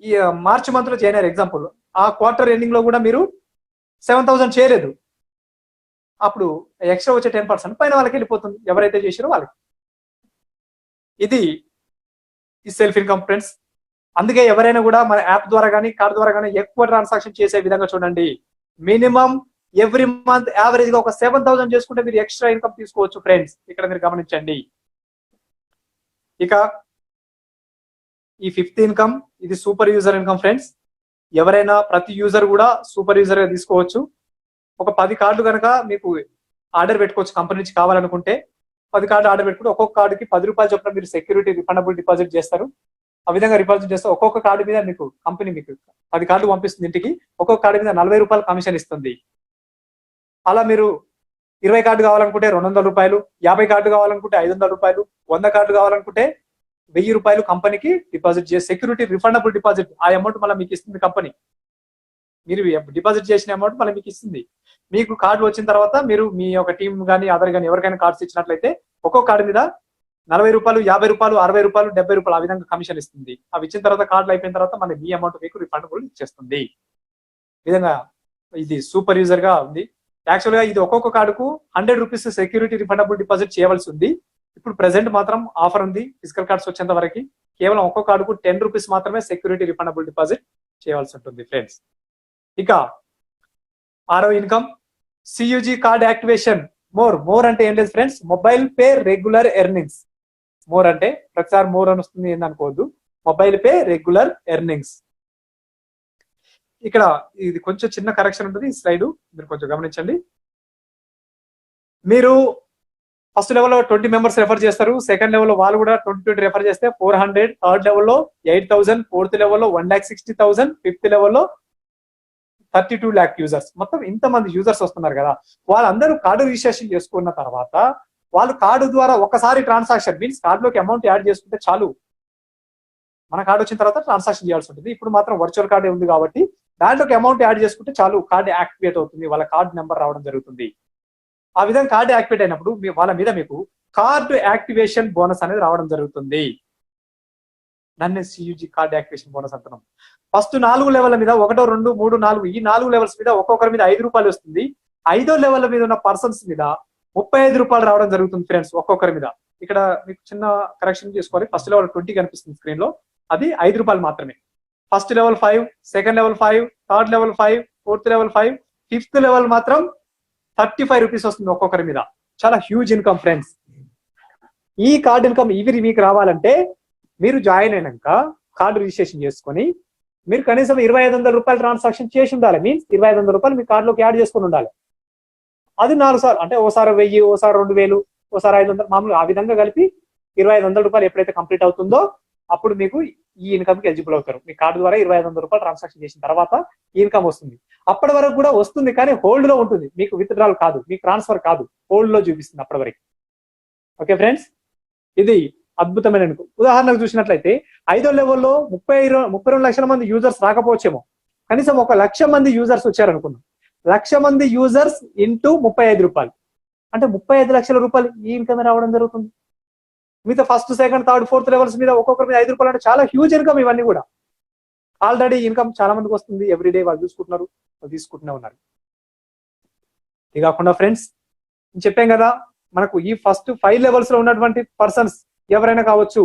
ఈ మార్చ్ మంత్ లో జాయిన్ అయ్యారు ఎగ్జాంపుల్, ఆ క్వార్టర్ ఎండింగ్ లో కూడా మీరు 7,000 చేయలేదు, అప్పుడు ఎక్స్ట్రా వచ్చే 10% పైన వాళ్ళకి వెళ్ళిపోతుంది, ఎవరైతే చేసారో వాళ్ళకి. ఇది ఈ సెల్ఫ్ ఇన్కమ్ ఫ్రెండ్స్. అందుకే ఎవరైనా కూడా మన యాప్ ద్వారా కానీ కార్డ్ ద్వారా కానీ ఎక్కువ ట్రాన్సాక్షన్ చేసే విధంగా చూడండి. మినిమం ఎవ్రీ మంత్ యావరేజ్ గా ఒక 7,000 చేసుకుంటే మీరు ఎక్స్ట్రా ఇన్కమ్ తీసుకోవచ్చు ఫ్రెండ్స్. ఇక్కడ మీరు గమనించండి. ఇక ఈ 5th ఇన్కమ్, ఇది సూపర్ యూజర్ ఇన్కమ్ ఫ్రెండ్స్. ఎవరైనా ప్రతి యూజర్ కూడా సూపర్ యూజర్ గా తీసుకోవచ్చు. ఒక 10 కార్డులు కనుక మీకు ఆర్డర్ పెట్టుకోవచ్చు, కంపెనీ నుంచి కావాలనుకుంటే 10 కార్డు ఆర్డర్ పెట్టుకుంటే ఒక్కొక్క కార్డుకి 10 రూపాయలు చొప్పున మీరు సెక్యూరిటీ రిఫండబుల్ డిపాజిట్ చేస్తారు. ఆ విధంగా డిపాజిట్ చేస్తే ఒక్కొక్క కార్డు మీద మీకు కంపెనీ మీకు 10 కార్డులు పంపిస్తుంది ఇంటికి, ఒక్కొక్క కార్డు మీద 40 రూపాయలు కమిషన్ ఇస్తుంది. అలా మీరు 20 కార్డు కావాలనుకుంటే 200 రూపాయలు, 50 కార్డు కావాలనుకుంటే 500 రూపాయలు, 100 కార్డు కావాలనుకుంటే 1000 రూపాయలు కంపెనీకి డిపాజిట్ చేసి సెక్యూరిటీ రిఫండబుల్ డిపాజిట్, ఆ అమౌంట్ మళ్ళీ మీకు ఇస్తుంది కంపెనీ. మీరు డిపాజిట్ చేసిన అమౌంట్ మళ్ళీ మీకు ఇస్తుంది. మీకు కార్డు వచ్చిన తర్వాత మీరు మీ యొక్క టీం కానీ అదర్ కానీ ఎవరికైనా కార్డ్స్ ఇచ్చినట్లయితే ఒక్కొక్క కార్డు మీద 40 రూపాయలు, 50 రూపాయలు, 60 రూపాయలు, 70 రూపాయలు ఆ విధంగా కమిషన్ ఇస్తుంది. అవి ఇచ్చిన తర్వాత కార్డులు అయిపోయిన తర్వాత మళ్ళీ మీ అమౌంట్ మీకు రిఫండబుల్ ఇచ్చేస్తుంది. ఈ విధంగా ఇది సూపర్ యూజర్ గా ఉంది. యాక్చువల్ గా ఇది ఒక్కొక్క కార్డుకు 100 రూపీస్ సెక్యూరిటీ రిఫండబుల్ డిపాజిట్ చేయవలసి ఉంది. ఇప్పుడు ప్రెసెంట్ మాత్రం ఆఫర్ ఉంది, ఫిజికల్ కార్డ్స్ వచ్చేంత వరకు కేవలం ఒక్కొక్క కార్డుకు 10 రూపీస్ మాత్రమే సెక్యూరిటీ రిఫండబుల్ డిపాజిట్ చేయవలసి ఉంటుంది ఫ్రెండ్స్. ఇక 6వ ఇన్కమ్ సియుజి కార్డ్ యాక్టివేషన్. మోర్ అంటే ఏం లేదు friends, mobile pay regular earnings. More అంటే ప్రతిసారి మోర్ అని వస్తుంది ఏందనుకోవద్దు, మొబైల్ పే రెగ్యులర్ ఎర్నింగ్స్. ఇక్కడ ఇది కొంచెం చిన్న కరెక్షన్ ఉంటుంది ఈ స్లైడ్, మీరు కొంచెం గమనించండి. మీరు ఫస్ట్ లెవెల్లో 20 మెంబర్స్ రెఫర్ చేస్తారు, సెకండ్ లెవెల్లో వాళ్ళు కూడా 20 రెఫర్ చేస్తే 400, థర్డ్ లెవెల్లో 8,000, ఫోర్త్ లెవెల్లో 1,60,000, ఫిఫ్త్ లెవెల్లో 32 lakh యూజర్స్. మొత్తం ఇంతమంది యూజర్స్ వస్తున్నారు కదా, వాళ్ళందరూ కార్డు రిజిస్ట్రేషన్ చేసుకున్న తర్వాత వాళ్ళు కార్డు ద్వారా ఒకసారి ట్రాన్సాక్షన్ మీన్స్ కార్డులోకి అమౌంట్ యాడ్ చేసుకుంటే చాలు. మన కార్డు వచ్చిన తర్వాత ట్రాన్సాక్షన్ చేయాల్సి ఉంటుంది. ఇప్పుడు మాత్రం వర్చువల్ కార్డే ఉంది కాబట్టి దాంట్లోకి అమౌంట్ యాడ్ చేసుకుంటే చాలు, కార్డు యాక్టివేట్ అవుతుంది, వాళ్ళ కార్డు నెంబర్ రావడం జరుగుతుంది. ఆ విధంగా కార్డు యాక్టివేట్ అయినప్పుడు వాళ్ళ మీద మీకు కార్డు యాక్టివేషన్ బోనస్ అనేది రావడం జరుగుతుంది. దాన్ని సియుజి కార్డు యాక్టివేషన్ బోనస్ అంటున్నాం. ఫస్ట్ 4 లెవెల్ మీద 1, 2, 3, 4 ఈ 4 లెవెల్స్ మీద ఒక్కొక్కరి మీద 5 రూపాయలు వస్తుంది. 5వ లెవెల్ మీద ఉన్న పర్సన్స్ మీద 35 రూపాయలు రావడం జరుగుతుంది ఫ్రెండ్స్ ఒక్కొక్కరి మీద. ఇక్కడ మీకు చిన్న కరెక్షన్ చేసుకోవాలి, ఫస్ట్ లెవెల్ 20 కనిపిస్తుంది స్క్రీన్ లో, అది 5 రూపాయలు మాత్రమే. First level 5, second level 5, third level 5, fourth level 5, fifth level మాత్రం 35 రూపీస్ వస్తుంది ఒక్కొక్కరి మీద. చాలా హ్యూజ్ ఇన్కమ్ ఫ్రెండ్స్. ఈ కార్డ్ ఇన్కమ్ ఇవి మీకు రావాలంటే మీరు జాయిన్ అయినాక కార్డు రిజిస్ట్రేషన్ చేసుకొని మీరు కనీసం 2,500 రూపాయలు ట్రాన్సాక్షన్ చేసి ఉండాలి. మీన్స్ 2,500 రూపాయలు మీ కార్డులోకి యాడ్ చేసుకుని ఉండాలి. అది 4 సార్లు, అంటే ఓసారి 1000, ఓసారి 2,000, ఓసారి 500, మామూలు ఆ విధంగా కలిపి 2,500 రూపాయలు ఎప్పుడైతే కంప్లీట్ అవుతుందో అప్పుడు మీకు ఈ ఇన్కమ్ కి ఎలిజిబుల్ అవుతారు. మీ కార్డు ద్వారా 2,500 రూపాయలు ట్రాన్సాక్షన్ చేసిన తర్వాత ఈ ఇన్కమ్ వస్తుంది. అప్పటి వరకు కూడా వస్తుంది కానీ హోల్డ్ లో ఉంటుంది, మీకు విత్డ్రాల్ కాదు, మీకు ట్రాన్స్ఫర్ కాదు, హోల్డ్ లో చూపిస్తుంది అప్పటి వరకు. ఓకే ఫ్రెండ్స్, ఇది అద్భుతమైన ఇన్కమ్. ఉదాహరణకు చూసినట్లయితే 5వ లెవెల్లో 32 లక్షల మంది యూజర్స్ రాకపోవచ్చేమో, కనీసం 1,00,000 మంది యూజర్స్ వచ్చారనుకున్నాం. 1,00,000 మంది యూజర్స్ ఇంటూ 35 రూపాయలు అంటే 35 లక్షల రూపాయలు ఈ ఇన్కమ్ రావడం జరుగుతుంది. మిగతా first, second, third, fourth levels మీద ఒక్కొక్కరి మీద 5 రూపాయలు అంటే చాలా హ్యూజ్ ఇన్కమ్. ఇవన్నీ కూడా ఆల్రెడీ ఇన్కమ్ చాలా మందికి వస్తుంది, ఎవ్రీడే వాళ్ళు చూసుకుంటున్నారు, వాళ్ళు తీసుకుంటూనే ఉన్నారు. ఇది కాకుండా ఫ్రెండ్స్ నేను చెప్పాం కదా, మనకు ఈ ఫస్ట్ 5 లెవెల్స్ లో ఉన్నటువంటి పర్సన్స్ ఎవరైనా కావచ్చు,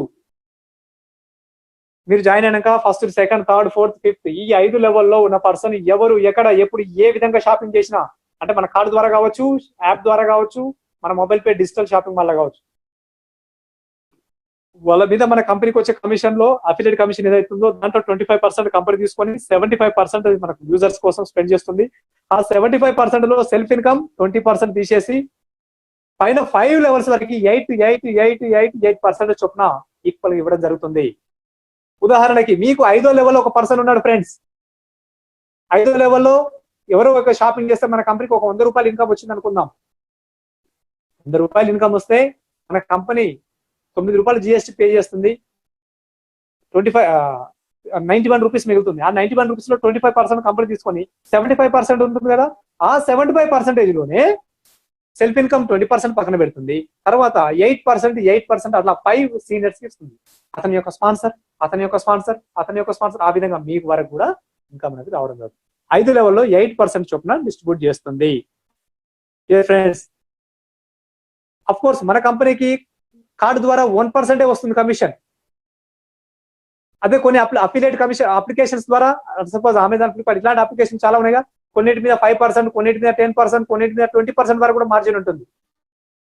మీరు జాయిన్ అయినాక first, second, third, fourth, fifth ఈ 5 లెవెల్లో ఉన్న పర్సన్ ఎవరు ఎక్కడ ఎప్పుడు ఏ విధంగా షాపింగ్ చేసినా, అంటే మన కార్డు ద్వారా కావచ్చు, యాప్ ద్వారా కావచ్చు, మన మొబైల్ పే డిజిటల్ షాపింగ్ వల్ల కావచ్చు, వాళ్ళ మీద మన కంపెనీకి వచ్చే కమిషన్ లో అఫిలియేట్ కమిషన్ ఏదైతుందో దాంట్లో 25% కంపెనీ తీసుకొని 75% మనకు యూజర్స్ కోసం స్పెండ్ చేస్తుంది. ఆ 75% లో సెల్ఫ్ ఇన్కమ్ 20% తీసేసి పైన 5 లెవెల్స్ వరకు 8% చొప్పున ఈక్వల్ ఇవ్వడం జరుగుతుంది. ఉదాహరణకి మీకు 5వ లెవెల్లో ఒక పర్సన్ ఉన్నాడు ఫ్రెండ్స్. 5వ లెవెల్లో ఎవరో ఒక షాపింగ్ చేస్తే మన కంపెనీకి ఒక 100 రూపాయలు ఇన్కమ్ వచ్చింది అనుకుందాం. 100 రూపాయలు ఇన్కమ్ వస్తే మన కంపెనీ 9 రూపాయలు జిఎస్టీ పే చేస్తుంది. 91 రూపీస్ మిగులుతుంది. ఆ 91 రూపీస్ లో 25% కంపెనీ తీసుకొని 75% ఉంటుంది కదా. ఆ 75% లోనే సెల్ఫ్ ఇన్కమ్ 20% పక్కన పెడుతుంది. తర్వాత 8% అట్లా 5 సీనియర్స్ కి ఇస్తుంది. అతని యొక్క స్పాన్సర్, ఆ విధంగా మీకు వరకు కూడా ఇన్కమ్ అనేది రావడం జరుగుతుంది. 5 లెవెల్లో 8% చొప్పున డిస్ట్రిబ్యూట్ చేస్తుంది. ఫ్రెండ్స్, అఫ్ కోర్స్ మన కంపెనీకి కార్డు ద్వారా 1% వస్తుంది కమిషన్. అదే కొన్ని అఫిలియేట్ కమిషన్ అప్లికేషన్స్ ద్వారా, సపోజ్ అమెజాన్, ఫ్లిప్కార్ట్ ఇలాంటి అప్లికేషన్ చాలా ఉన్నాయిగా. కొన్నిటి మీద 5%, కొన్నిటి మీద 10%, కొన్నిటి మీద 20% వరకు కూడా మార్జిన్ ఉంటుంది.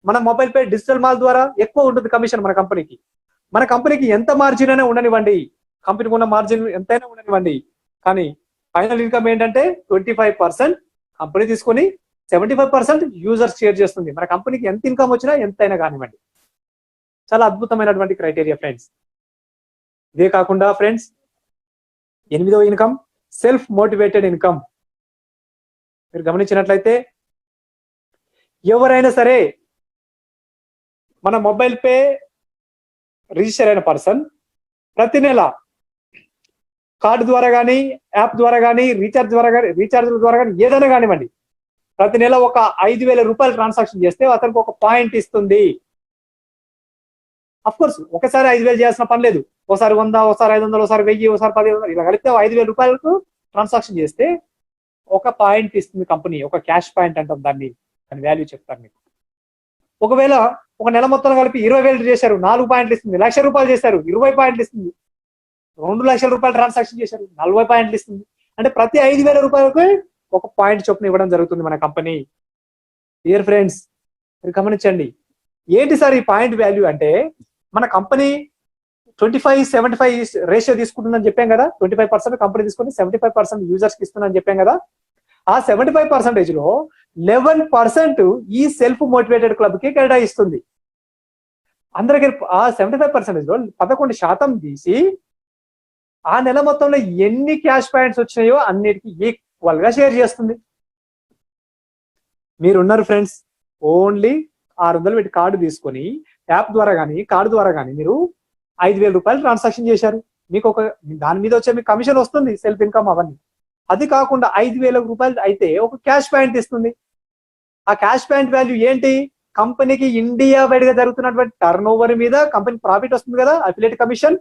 మన మొబైల్ పే డిజిటల్ మాల్ ద్వారా ఎక్కువ ఉంటుంది కమిషన్ మన కంపెనీకి. మన కంపెనీకి ఎంత మార్జిన్ అయినా ఉండనివ్వండి, కంపెనీకి ఉన్న మార్జిన్ ఎంతైనా ఉండనివ్వండి, కానీ ఫైనల్ ఇన్కమ్ ఏంటంటే 25% కంపెనీ తీసుకొని 75% యూజర్స్ షేర్ చేస్తుంది. మన కంపెనీకి ఎంత ఇన్కమ్ వచ్చినా ఎంతైనా కానివ్వండి. చాలా అద్భుతమైనటువంటి క్రైటీరియా ఫ్రెండ్స్. ఇదే కాకుండా ఫ్రెండ్స్, 8వ ఇన్కమ్ సెల్ఫ్ మోటివేటెడ్ ఇన్కమ్. మీరు గమనించినట్లయితే ఎవరైనా సరే మన మొబైల్ పే రిజిస్టర్ అయిన పర్సన్ ప్రతి నెల కార్డు ద్వారా కానీ, యాప్ ద్వారా కానీ, రీఛార్జ్ ద్వారా కానీ ఏదైనా కానివ్వండి, ప్రతి నెల ఒక 5,000 రూపాయలు ట్రాన్సాక్షన్ చేస్తే అతనికి ఒక పాయింట్ ఇస్తుంది. అఫ్ కోర్స్ ఒకసారి 5,000 చేయాల్సిన పని లేదు. ఒకసారి 100, ఒకసారి 500, ఒకసారి 1000, ఒకసారి 10,000 ఇలా కలిపితే 5,000 రూపాయలకు ట్రాన్సాక్షన్ చేస్తే ఒక పాయింట్ ఇస్తుంది కంపెనీ. ఒక క్యాష్ పాయింట్ అంటాం దాన్ని వాల్యూ చెప్తాను మీకు. ఒకవేళ ఒక నెల మొత్తం కలిపి 20,000 చేశారు, 4 పాయింట్లు ఇస్తుంది. 1,00,000 రూపాయలు చేశారు, 20 పాయింట్లు ఇస్తుంది. 2,00,000 రూపాయలు ట్రాన్సాక్షన్ చేశారు, 40 పాయింట్లు ఇస్తుంది. అంటే ప్రతి 5,000 రూపాయలకు ఒక పాయింట్ చొప్పున ఇవ్వడం జరుగుతుంది మన కంపెనీ. డియర్ ఫ్రెండ్స్, మీరు గమనించండి, ఏంటి సార్ ఈ పాయింట్ వాల్యూ అంటే, మన కంపెనీ 25-75 రేషియో తీసుకుంటుందని చెప్పాం కదా. 25% కంపెనీ తీసుకుని 75% యూజర్స్ కి ఇస్తుందని చెప్పాం కదా. ఆ 75% లో 11% ఈ సెల్ఫ్ మోటివేటెడ్ క్లబ్ కి కేటాయిస్తుంది. అందరికీ ఆ 75% లో 11% తీసి ఆ నెల మొత్తంలో ఎన్ని క్యాష్ పాయింట్స్ వచ్చినాయో అన్నిటికీ ఈక్వల్ గా షేర్ చేస్తుంది. మీరున్నారు ఫ్రెండ్స్, ఓన్లీ 600 పెట్టి కార్డు తీసుకొని యాప్ ద్వారా కానీ, కార్డు ద్వారా కానీ మీరు 5,000 రూపాయలు ట్రాన్సాక్షన్ చేశారు. మీకు ఒక దాని మీద వచ్చే మీకు కమిషన్ వస్తుంది, సెల్ఫ్ ఇన్కమ్ అవన్నీ. అది కాకుండా 5,000 రూపాయలు అయితే ఒక క్యాష్ పాయింట్ ఇస్తుంది. ఆ క్యాష్ పాయింట్ వాల్యూ ఏంటి? కంపెనీకి ఇండియా వైడ్ గా జరుగుతున్నటువంటి టర్న్ ఓవర్ మీద కంపెనీ ప్రాఫిట్ వస్తుంది కదా, అఫిలియేట్ కమిషన్.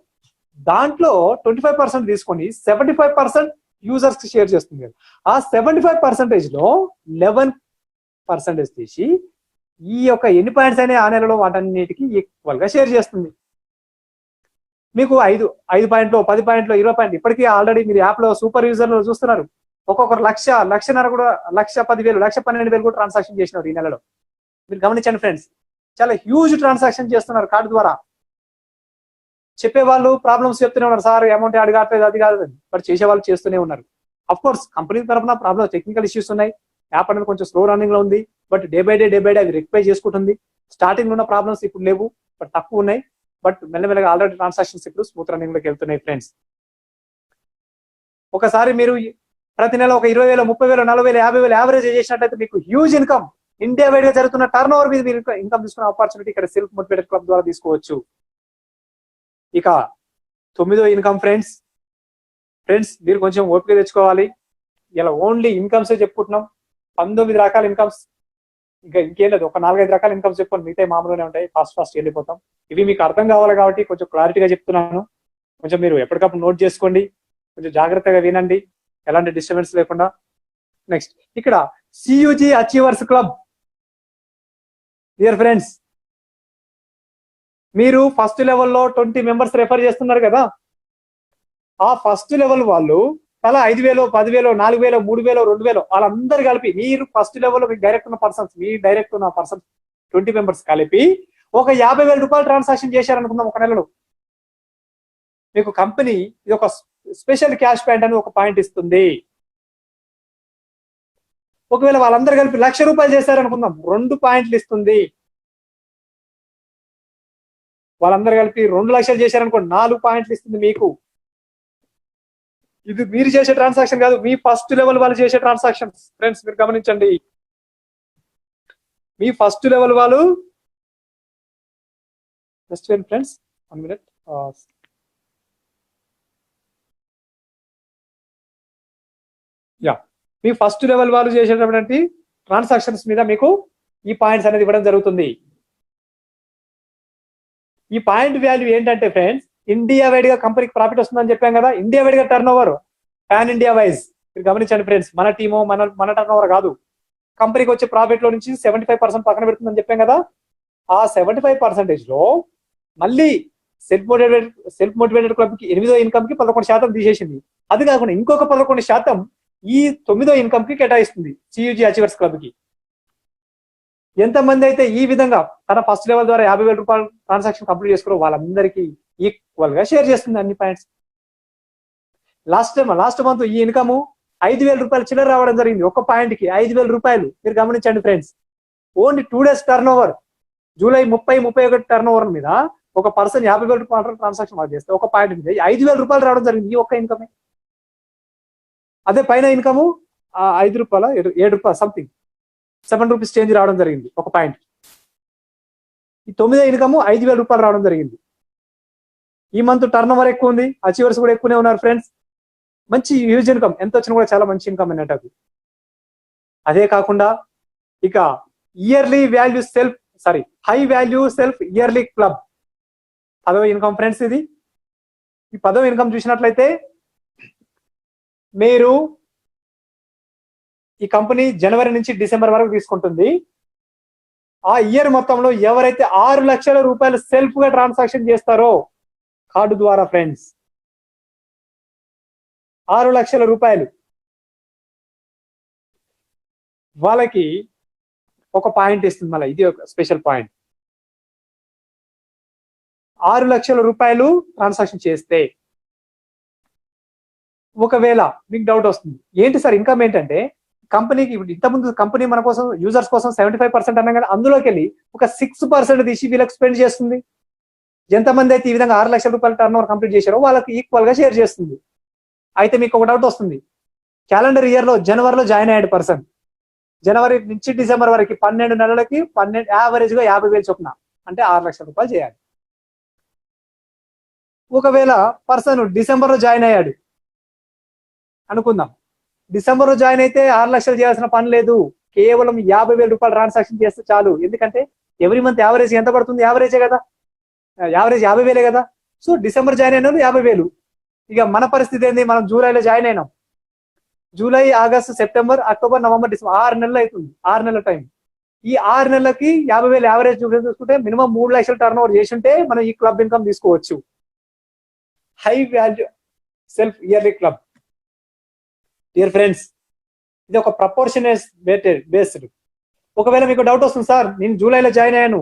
దాంట్లో 25% తీసుకొని 75% యూజర్స్ కి షేర్ చేస్తుంది కదా. ఆ 75% లో 11% తీసి ఈ యొక్క ఎన్ని పాయింట్స్ అయినా ఆ నెలలో వాటన్నిటికీ ఈక్వల్ గా షేర్ చేస్తుంది. మీకు 5 పాయింట్లు, 10 పాయింట్లు, 20 పాయింట్లు ఇప్పటికీ ఆల్రెడీ మీరు యాప్ లో సూపర్ యూజర్లు చూస్తున్నారు. ఒక్కొక్కరు 1,00,000 కూడా 1,10,000, 1,12,000 కూడా ట్రాన్సాక్షన్ చేసినారు ఈ నెలలో. మీరు గమనించండి ఫ్రెండ్స్, చాలా హ్యూజ్ ట్రాన్సాక్షన్ చేస్తున్నారు కార్డు ద్వారా. చెప్పేవాళ్ళు ప్రాబ్లమ్స్ చెప్తూనే ఉన్నారు, సార్ అమౌంట్ యాడ్ కావట్లేదు, అది కాదు, బట్ చేసేవాళ్ళు చేస్తూనే ఉన్నారు. అఫ్ కోర్స్ కంపెనీ తరఫున ప్రాబ్లమ్, టెక్నికల్ ఇష్యూస్ ఉన్నాయి. యాప్ అనేది కొంచెం స్లో రన్నింగ్ లో ఉంది, బట్ డే బై డే అవి రెక్టిఫై చేసుకుంటుంది. స్టార్టింగ్ లో ఉన్న ప్రాబ్లమ్స్ ఇప్పుడు లేవు, బట్ తక్కువ ఉన్నాయి. బట్ మెల్లమెల్లగా ఆల్రెడీ ట్రాన్సాక్షన్స్ ఇప్పుడు స్మూత్ రన్నింగ్ లోకి వెళ్తున్నాయి ఫ్రెండ్స్. ఒకసారి మీరు ప్రతి నెల ఒక 20,000, 30,000, 40,000, 50,000 యావరేజ్ చేసినట్లయితే మీకు హ్యూజ్ ఇన్కమ్, ఇండియా వైడ్ గా జరుగుతున్న టర్న్ ఓవర్ మీద మీరు ఇన్కమ్ తీసుకునే ఆపర్చునిటీ ఇక్కడ సెల్ఫ్ మోటివేటెడ్ క్లబ్ ద్వారా తీసుకోవచ్చు. ఇక 9వ ఇన్కమ్ ఫ్రెండ్స్, మీరు కొంచెం ఓపిక తెచ్చుకోవాలి. ఇలా ఓన్లీ ఇన్కమ్స్ చెప్పుకుంటున్నాం. 19 రకాల ఇన్కమ్స్, ఇంకా ఇంకేం లేదు. ఒక 4-5 రకాల ఇన్కమ్స్ చెప్పుకొని మిగతా మామూలుగానే ఉంటాయి. ఫాస్ట్ వెళ్ళిపోతాం. ఇవి మీకు అర్థం కావాలి కాబట్టి కొంచెం క్లారిటీగా చెప్తున్నాను. కొంచెం మీరు ఎప్పటికప్పుడు నోట్ చేసుకోండి, కొంచెం జాగ్రత్తగా వినండి, ఎలాంటి డిస్టర్బెన్స్ లేకుండా. నెక్స్ట్ ఇక్కడ సియుజి అచీవర్స్ క్లబ్. డియర్ ఫ్రెండ్స్, మీరు ఫస్ట్ లెవెల్లో 20 మెంబర్స్ రెఫర్ చేస్తున్నారు కదా. ఆ ఫస్ట్ లెవెల్ వాళ్ళు తలా 5,000, 10,000, 4,000, 3,000, 2,000 వాళ్ళందరూ కలిపి మీరు ఫస్ట్ లెవెల్లో మీకు డైరెక్ట్ ఉన్న పర్సన్స్, మీ డైరెక్ట్ ఉన్న పర్సన్స్ 20 మెంబర్స్ కలిపి ఒక 50,000 రూపాయలు ట్రాన్సాక్షన్ చేశారనుకుందాం ఒక నెలలో. మీకు కంపెనీ ఇది ఒక స్పెషల్ క్యాష్ పాయింట్ అని ఒక పాయింట్ ఇస్తుంది. ఒకవేళ వాళ్ళందరూ కలిపి 1,00,000 రూపాయలు చేశారనుకుందాం, 2 పాయింట్లు ఇస్తుంది. వాళ్ళందరూ కలిపి 2,00,000 చేశారనుకోండి, 4 పాయింట్లు ఇస్తుంది మీకు. ఇది మీరు చేసే ట్రాన్సాక్షన్ కాదు, మీ ఫస్ట్ లెవెల్ వాళ్ళు చేసే ట్రాన్సాక్షన్స్. ఫ్రెండ్స్ మీరు గమనించండి, మీ ఫస్ట్ లెవెల్ వాళ్ళు జస్ట్ ఫ్రెండ్స్ 1 minute. మీ ఫస్ట్ లెవెల్ వాళ్ళు చేసేటటువంటి ట్రాన్సాక్షన్స్ మీద మీకు ఈ పాయింట్స్ అనేది ఇవ్వడం జరుగుతుంది. ఈ పాయింట్ వాల్యూ ఏంటంటే ఫ్రెండ్స్, ఇండియా వైడ్ గా కంపెనీకి ప్రాఫిట్ వస్తుందని చెప్పాం కదా, ఇండియా వైడ్ గా turn over pan India wise మీరు గమనించండి ఫ్రెండ్స్. మన టీము మన టర్న్ ఓవర్ కాదు, కంపెనీకి వచ్చే ప్రాఫిట్ లో నుంచి 75% పక్కన పెడుతుందని చెప్పాం కదా. ఆ 75% లో మళ్ళీ సెల్ఫ్ మోటివేటెడ్ క్లబ్ కి 8వ ఇన్కమ్ కి 11% తీసేసింది. అది కాకుండా ఇంకొక 11% ఈ 9వ ఇన్కమ్ కి కేటాయిస్తుంది CUG అచీవర్స్ క్లబ్ కి. ఎంతమంది అయితే ఈ విధంగా తన ఫస్ట్ లెవెల్ ద్వారా 50,000 రూపాయలు ట్రాన్సాక్షన్ కంప్లీట్ చేసుకున్నారో వాళ్ళందరికీ ఈక్వల్ గా షేర్ చేస్తుంది అన్ని పాయింట్స్. లాస్ట్ మంత్ ఈ ఇన్కమ్ 5,000 రూపాయలు చిల్లర రావడం జరిగింది. ఒక పాయింట్ కి 5,000 రూపాయలు. మీరు గమనించండి friends, only 2 days turn over, July 30-31 turn over మీద ఒక పర్సన్ 50,000 రూపాయలు ట్రాన్సాక్షన్ చేస్తే ఒక పాయింట్ మీద 5,000 రూపాయలు రావడం జరిగింది ఈ ఒక్క ఇన్కమే. అదే పైన ఇన్కమ్ 5 రూపాయల 7 రూపాయలు సంథింగ్ 7 రూపీస్ చేంజ్ రావడం జరిగింది ఒక పాయింట్. ఈ 9వ ఇన్కమ్ 5,000 రూపాయలు రావడం జరిగింది. ఈ మంత్ టర్న్ ఓవర్ ఎక్కువ ఉంది, అచీవర్స్ కూడా ఎక్కువనే ఉన్నారు ఫ్రెండ్స్. మంచి హ్యూజ్ ఇన్కమ్, ఎంత వచ్చినా కూడా చాలా మంచి ఇన్కమ్ అన్నట్టు అది. అదే కాకుండా ఇక high value self yearly club 10వ ఇన్కమ్ ఫ్రెండ్స్. ఇది ఈ 10వ ఇన్కమ్ చూసినట్లయితే మీరు ఈ కంపెనీ జనవరి నుంచి డిసెంబర్ వరకు తీసుకుంటుంది. ఆ ఇయర్ మొత్తంలో ఎవరైతే 6 లక్షల రూపాయలు సెల్ఫ్ గా ట్రాన్సాక్షన్ చేస్తారో కార్డు ద్వారా ఫ్రెండ్స్, 6 లక్షల రూపాయలు వాళ్ళకి ఒక పాయింట్ ఇస్తుంది. మళ్ళీ ఇది ఒక స్పెషల్ పాయింట్. 6 లక్షల రూపాయలు ట్రాన్సాక్షన్ చేస్తే ఒకవేళ మీకు డౌట్ వస్తుంది, ఏంటి సార్ ఇన్కమ్ ఏంటంటే, కంపెనీకి ఇంతకుముందు కంపెనీ మన కోసం యూజర్స్ కోసం 75% అన్నాం కదా, అందులోకి వెళ్ళి ఒక 6% తీసి వీళ్ళకి స్పెండ్ చేస్తుంది. ఎంతమంది అయితే ఈ విధంగా 6 లక్షల రూపాయల టర్న్ ఓవర్ కంప్లీట్ చేశారో వాళ్ళకి ఈక్వల్ గా షేర్ చేస్తుంది. అయితే మీకు ఒక డౌట్ వస్తుంది, క్యాలెండర్ ఇయర్ లో జనవరిలో జాయిన్ అయ్యాడు పర్సన్, జనవరి నుంచి డిసెంబర్ వరకు 12 నెలలకి యావరేజ్ గా 50,000 చొప్పున అంటే 6 లక్షల రూపాయలు చేయాలి. ఒకవేళ పర్సన్ డిసెంబర్ లో జాయిన్ అయ్యాడు అనుకుందాం, డిసెంబర్ లో జాయిన్ అయితే 6 లక్షలు చేయాల్సిన పని లేదు, కేవలం 50,000 రూపాయలు ట్రాన్సాక్షన్ చేస్తే చాలు. ఎందుకంటే ఎవ్రీ మంత్ యావరేజ్ ఎంత పడుతుంది, యావరేజే కదా, యావరేజ్ 50,000 కదా. సో డిసెంబర్ జాయిన్ అయిన 50,000. ఇక మన పరిస్థితి ఏంది, మనం జూలైలో జాయిన్ అయినాం, July, August, September, October, November, December 6 నెలలు అవుతుంది, 6 నెలల టైం. ఈ 6 నెలలకి 50,000 యావరేజ్ చూసుకుంటే మినిమం 3 లక్షలు టర్న్ ఓవర్ చేసి ఉంటే మనం ఈ క్లబ్ ఇన్కమ్ తీసుకోవచ్చు. High value self yearly club. Dear friends, ఇది ఒక ప్రపోర్షనేట్ బేస్డ్. ఒకవేళ మీకు డౌట్ వస్తుంది, సార్ నేను జూలైలో జాయిన్ అయ్యాను,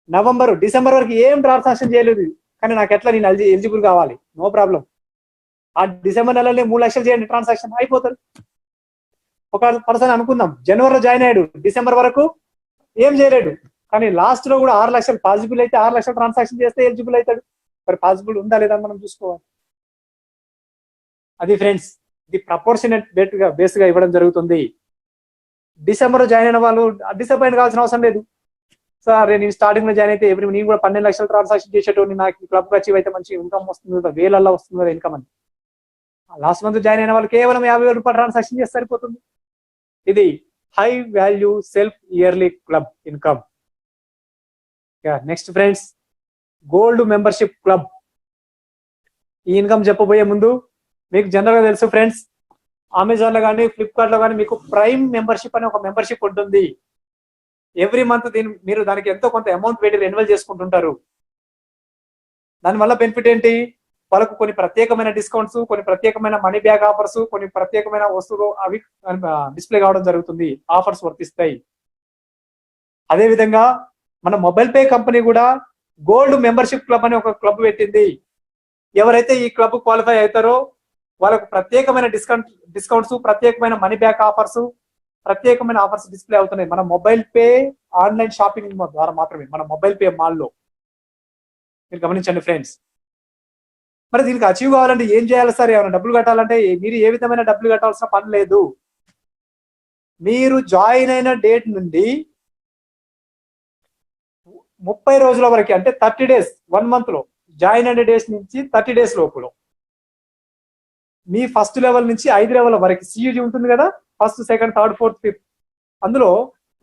నవంబర్, డిసెంబర్ వరకు ఏం ట్రాన్సాక్షన్ చేయలేదు, కానీ నాకు ఎట్లా నేను ఎలిజిబుల్ కావాలి? నో ప్రాబ్లం, ఆ డిసెంబర్ నెలలో 3 లక్షలు చేయండి, ట్రాన్సాక్షన్ అయిపోతుంది. ఒక పర్సన్ అనుకుందాం జనవరిలో జాయిన్ అయ్యాడు, డిసెంబర్ వరకు ఏం చేయలేడు, కానీ లాస్ట్ లో కూడా 6 లక్షలు పాసిబుల్ అయితే 6 లక్షలు ట్రాన్సాక్షన్ చేస్తే ఎలిజిబుల్ అవుతాడు. మరి పాసిబుల్ ఉందా లేదా మనం చూసుకోవాలి. అది ఫ్రెండ్స్, ఇది ప్రపోర్షనేట్ బేస్ గా ఇవ్వడం జరుగుతుంది. డిసెంబర్ లో జాయిన్ అయిన వాళ్ళు డిసప్పాయింట్ కావాల్సిన అవసరం లేదు. సార్ నేను స్టార్టింగ్ లో జాయిన్ అయితే నేను కూడా 12 లక్షలు ట్రాన్సాక్షన్ చేసేటోని, నాకు క్లబ్ అచీవ్ అయితే మంచి ఇన్కమ్ వస్తుంది కదా, వేలల్లో వస్తుంది కదా ఇన్కమ్ అని. లాస్ట్ మంత్ జాయిన్ అయిన వాళ్ళు కేవలం 50,000 రూపాయలు ట్రాన్సాక్షన్ చేస్తే సరిపోతుంది. ఇది high value self yearly club income. Next friends, gold membership club. ఈ ఇన్కమ్ చెప్పబోయే ముందు మీకు జనరల్ గా తెలుసు ఫ్రెండ్స్, అమెజాన్ లో కానీ ఫ్లిప్కార్ట్ లో కానీ మీకు ప్రైమ్ మెంబర్షిప్ అనే ఒక మెంబర్షిప్ ఉంటుంది. ఎవ్రీ మంత్ మీరు దానికి ఎంతో కొంత అమౌంట్ పెట్టి రెన్యువల్ చేసుకుంటుంటారు. దానివల్ల బెనిఫిట్ ఏంటి, వాళ్ళకు కొన్ని ప్రత్యేకమైన డిస్కౌంట్స్, కొన్ని ప్రత్యేకమైన మనీ బ్యాక్ ఆఫర్స్, కొన్ని ప్రత్యేకమైన వస్తువులు అవి డిస్ప్లే కావడం జరుగుతుంది, ఆఫర్స్ వర్తిస్తాయి. అదే విధంగా మన మొబైల్ పే కంపెనీ కూడా గోల్డ్ మెంబర్షిప్ క్లబ్ అని ఒక క్లబ్ పెట్టింది. ఎవరైతే ఈ క్లబ్ క్వాలిఫై అవుతారో వాళ్ళకు ప్రత్యేకమైన డిస్కౌంట్స్, ప్రత్యేకమైన మనీ బ్యాక్ ఆఫర్స్, ప్రత్యేకమైన ఆఫర్స్ డిస్ప్లే అవుతున్నాయి మన మొబైల్ పే ఆన్లైన్ షాపింగ్ ద్వారా మాత్రమే, మన మొబైల్ పే మాల్లో. మీరు గమనించండి ఫ్రెండ్స్. మరి దీనికి అచీవ్ కావాలంటే ఏం చేయాలి సార్? ఏమైనా డబ్బులు కట్టాలంటే మీరు ఏ విధమైన డబ్బులు కట్టాల్సిన పని లేదు. మీరు జాయిన్ అయిన డేట్ నుండి 30 రోజుల వరకు, అంటే 30 డేస్, 1 మంత్ లో, జాయిన్ అయిన డేస్ నుంచి 30 డేస్ లోపులో మీ ఫస్ట్ లెవెల్ నుంచి 5 లెవెల్ వరకు సియూజీ ఉంటుంది కదా, first, second, third, fourth, fifth, అందులో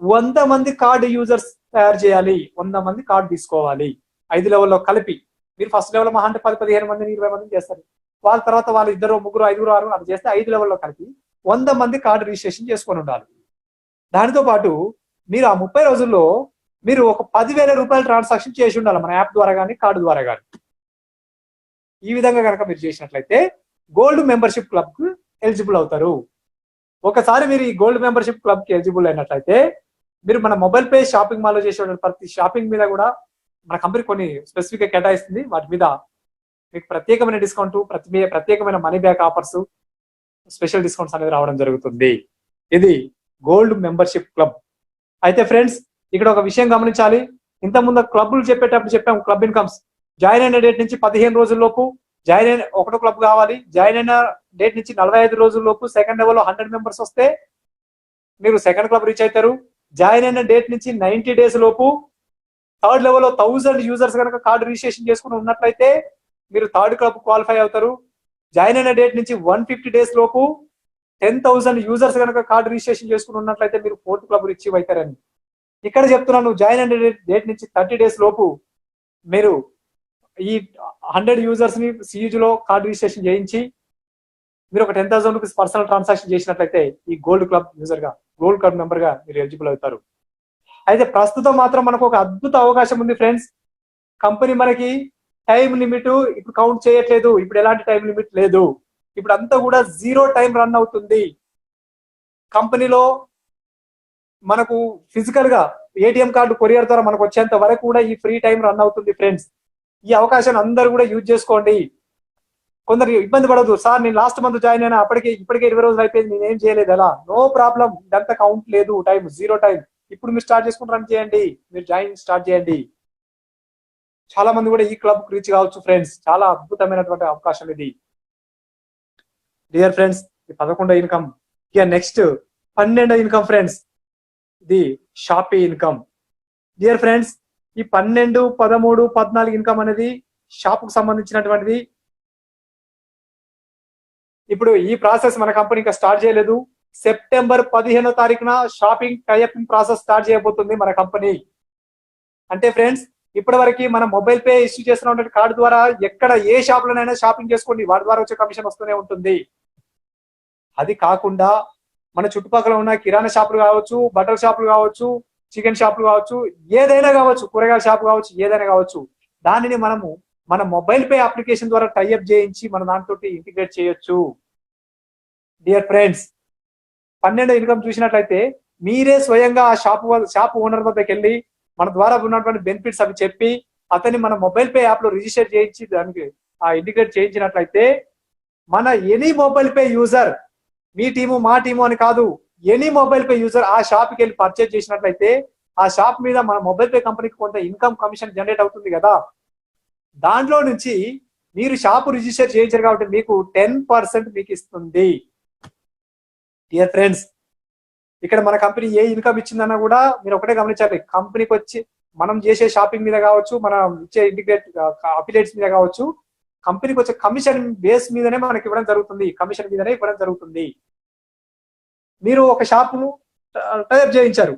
100 మంది కార్డు యూజర్స్ తయారు చేయాలి. 100 మంది కార్డు తీసుకోవాలి 5 లెవెల్లో కలిపి. మీరు ఫస్ట్ లెవెల్ మహా అంటే 10-15 మందిని, 20 మందిని చేస్తారు. వాళ్ళ తర్వాత వాళ్ళు 2, 3, 5, 6 అది చేస్తే 5 లెవెల్లో కలిపి 100 మంది కార్డు రిజిస్ట్రేషన్ చేసుకొని ఉండాలి. దానితో పాటు మీరు ఆ 30 రోజుల్లో మీరు ఒక 10,000 రూపాయలు ట్రాన్సాక్షన్ చేసి ఉండాలి మన యాప్ ద్వారా కానీ, కార్డు ద్వారా కానీ. ఈ విధంగా కనుక మీరు చేసినట్లయితే గోల్డ్ మెంబర్షిప్ క్లబ్ కు ఎలిజిబుల్ అవుతారు. ఒకసారి మీరు ఈ గోల్డ్ మెంబర్షిప్ క్లబ్ కి ఎలిజిబుల్ అయినట్లయితే మీరు మన మొబైల్ పే షాపింగ్ మాల్ లో చేసే ప్రతి షాపింగ్ మీద కూడా మన కంపెనీ కొన్ని స్పెసిఫిక్ గా కేటాయిస్తుంది. వాటి మీద మీకు ప్రత్యేకమైన డిస్కౌంట్, ప్రత్యేకమైన money back offers, special discounts అనేది రావడం జరుగుతుంది. ఇది గోల్డ్ మెంబర్షిప్ క్లబ్. అయితే ఫ్రెండ్స్, ఇక్కడ ఒక విషయం గమనించాలి. ఇంతకుముందు క్లబ్లు చెప్పేటప్పుడు చెప్పాం, క్లబ్ ఇన్కమ్స్ జాయిన్ అయిన డేట్ నుంచి 15 రోజుల్లోపు జాయిన్ అయిన ఒకటో క్లబ్ కావాలి. జాయిన్ అయిన డేట్ నుంచి 45 రోజుల్లోపు సెకండ్ లెవెల్లో 100 మెంబర్స్ వస్తే మీరు సెకండ్ క్లబ్ రీచ్ అవుతారు. జాయిన్ అయిన డేట్ నుంచి 90 డేస్ లోపు థర్డ్ లెవెల్లో 1000 యూజర్స్ కనుక కార్డు రిజిస్ట్రేషన్ చేసుకుని ఉన్నట్లయితే మీరు థర్డ్ క్లబ్ క్వాలిఫై అవుతారు. జాయిన్ అయిన డేట్ నుంచి 150 డేస్ లోపు 10,000 యూజర్స్ కనుక కార్డు రిజిస్ట్రేషన్ చేసుకుని ఉన్నట్లయితే మీరు ఫోర్త్ క్లబ్ రీచ్ అవుతారని ఇక్కడ చెప్తున్నాను. జాయిన్ అయిన డేట్ నుంచి 30 డేస్ లోపు మీరు ఈ 100 యూజర్స్ ని సియూజ్ లో కార్డు రిజిస్ట్రేషన్ చేయించి మీరు ఒక 10,000 రూపీస్ పర్సనల్ ట్రాన్సాక్షన్ చేసినట్లయితే ఈ గోల్డ్ క్లబ్ యూజర్ గా, గోల్డ్ క్లబ్ మెంబర్ గా మీరు ఎలిజిబుల్ అవుతారు. అయితే ప్రస్తుతం మాత్రం మనకు ఒక అద్భుత అవకాశం ఉంది ఫ్రెండ్స్. కంపెనీ మనకి టైం లిమిట్ ఇప్పుడు కౌంట్ చేయట్లేదు. ఇప్పుడు ఎలాంటి టైం లిమిట్ లేదు. ఇప్పుడు అంతా కూడా 0 టైం రన్ అవుతుంది. కంపెనీలో మనకు ఫిజికల్ గా ఏటీఎం కార్డు కొరియర్ ద్వారా మనకు వచ్చేంత వరకు కూడా ఈ ఫ్రీ టైం రన్ అవుతుంది ఫ్రెండ్స్. ఈ అవకాశాన్ని అందరూ కూడా యూజ్ చేసుకోండి. కొందరు ఇబ్బంది పడదు, సార్ నేను లాస్ట్ మంత్ జాయిన్ అయినా ఇప్పటికే 20 రోజులు అయిపోయింది, నేనేం చేయలేదు. అలా నో ప్రాబ్లం, ఇదంతా కౌంట్ లేదు, టైం 0 టైం. ఇప్పుడు మీరు స్టార్ట్ చేసుకుని రన్ చేయండి, మీరు జాయిన్ స్టార్ట్ చేయండి. చాలా మంది కూడా ఈ క్లబ్ రీచ్ కావచ్చు ఫ్రెండ్స్. చాలా అద్భుతమైనటువంటి అవకాశం ఇది. డియర్ ఫ్రెండ్స్, 11వ ఇన్కమ్. ఇక నెక్స్ట్ 12వ ఇన్కమ్ ఫ్రెండ్స్, ఇది షాపీ ఇన్కమ్. డియర్ ఫ్రెండ్స్, ఈ 12, 13, 14 ఇన్కమ్ అనేది షాప్ కు సంబంధించినటువంటిది. ఇప్పుడు ఈ ప్రాసెస్ మన కంపెనీ ఇంకా స్టార్ట్ చేయలేదు. సెప్టెంబర్ 15వ తారీఖున షాపింగ్ టైఅప్ ప్రాసెస్ స్టార్ట్ చేయబోతుంది మన కంపెనీ. అంటే ఫ్రెండ్స్, ఇప్పటి వరకు మన మొబైల్ పే ఇష్యూ చేస్తున్నటువంటి కార్డు ద్వారా ఎక్కడ ఏ షాప్ లోనైనా షాపింగ్ చేసుకోండి, వాటి ద్వారా వచ్చే కమిషన్ వస్తూనే ఉంటుంది. అది కాకుండా మన చుట్టుపక్కల ఉన్న కిరాణా షాపులు కావచ్చు, బట్టల షాపులు కావచ్చు, చికెన్ షాపులు కావచ్చు, ఏదైనా కావచ్చు, కూరగాయల షాపు కావచ్చు, ఏదైనా కావచ్చు, దానిని మనము మన మొబైల్ పే అప్లికేషన్ ద్వారా టైఅప్ చేయించి మన దాంతో ఇంటిగ్రేట్ చేయొచ్చు. డియర్ ఫ్రెండ్స్, 12వ ఇన్కమ్ చూసినట్లయితే మీరే స్వయంగా ఆ షాప్ ఓనర్ వద్దకు వెళ్ళి మన ద్వారా ఉన్నటువంటి బెనిఫిట్స్ అవి చెప్పి అతన్ని మన మొబైల్ పే యాప్ లో రిజిస్టర్ చేయించి దానికి ఇంటిగ్రేట్ చేయించినట్లయితే మన ఎనీ మొబైల్ పే యూజర్, మీ టీము మా టీము అని కాదు, ఎనీ మొబైల్ పే యూజర్ ఆ షాప్కి వెళ్ళి పర్చేజ్ చేసినట్లయితే ఆ షాప్ మీద మన మొబైల్ పే కంపెనీకి కొంత ఇన్కమ్ కమిషన్ జనరేట్ అవుతుంది కదా. దాంట్లో నుంచి మీరు షాపు రిజిస్టర్ చేయించారు కాబట్టి మీకు 10% మీకు ఇస్తుంది. డియర్ ఫ్రెండ్స్, ఇక్కడ మన కంపెనీ ఏ ఇన్కమ్ ఇచ్చిందన్నా కూడా మీరు ఒకటే గమనించాలి. కంపెనీకి వచ్చి మనం చేసే షాపింగ్ మీద కావచ్చు, మనం ఇచ్చే ఇంటిగ్రేట్ అఫిలియేట్స్ మీద కావచ్చు, కంపెనీకి వచ్చే కమిషన్ బేస్ మీదనే మనకి ఇవ్వడం జరుగుతుంది, కమిషన్ మీదనే ఇవ్వడం జరుగుతుంది. మీరు ఒక షాపును టైప్ చేయించారు,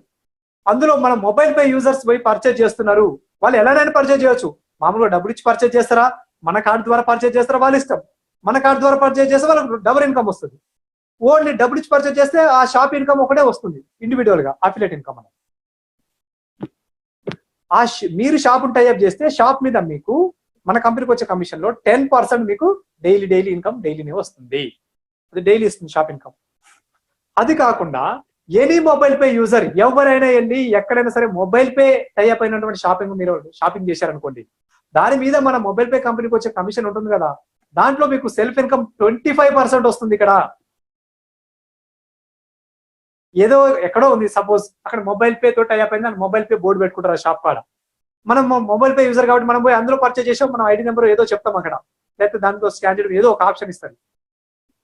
అందులో మన మొబైల్ పే యూజర్స్ పోయి పర్చేజ్ చేస్తున్నారు. వాళ్ళు ఎలానైనా పర్చేజ్ చేయొచ్చు. మామూలుగా డబ్బులు ఇచ్చి పర్చేజ్ చేస్తారా, మన కార్డు ద్వారా పర్చేజ్ చేస్తారా, వాళ్ళ ఇష్టం. మన కార్డు ద్వారా పర్చేజ్ చేస్తే వాళ్ళకి డబుల్ ఇన్కమ్ వస్తుంది. ఓన్లీ డబ్బులు ఇచ్చి పర్చేజ్ చేస్తే ఆ షాప్ ఇన్కమ్ ఒకటే వస్తుంది, ఇండివిజువల్ గా అఫిలియేట్ ఇన్కమ్ అని. మీరు షాప్ టైఅప్ చేస్తే షాప్ మీద మీకు మన కంపెనీకి వచ్చే కమిషన్ లో 10% మీకు డైలీ ఇన్కమ్ డైలీనే వస్తుంది. అది డైలీ ఇస్తుంది షాప్ ఇన్కమ్. అది కాకుండా ఎనీ మొబైల్ పే యూజర్ ఎవరైనా వెళ్ళి ఎక్కడైనా సరే మొబైల్ పే టైప్ అయినటువంటి షాపింగ్ మీరు షాపింగ్ చేశారనుకోండి, దాని మీద మన మొబైల్ పే కంపెనీకి వచ్చే కమిషన్ ఉంటుంది కదా, దాంట్లో మీకు సెల్ఫ్ ఇన్కమ్ 25% వస్తుంది. ఇక్కడ ఏదో ఎక్కడో ఉంది, సపోజ్ అక్కడ మొబైల్ పే తోటి టైప్ అయింది, మొబైల్ పే బోర్డు పెట్టుకుంటారు షాప్ కాడ. మనం మొబైల్ పే యూజర్ కాబట్టి మనం పోయి అందులో పర్చేజ్ చేసాం, మనం ఐడి నెంబర్ ఏదో చెప్తాం అక్కడ, లేకపోతే దాంట్లో స్కాన్ చేయడం ఏదో ఒక ఆప్షన్ ఇస్తారు.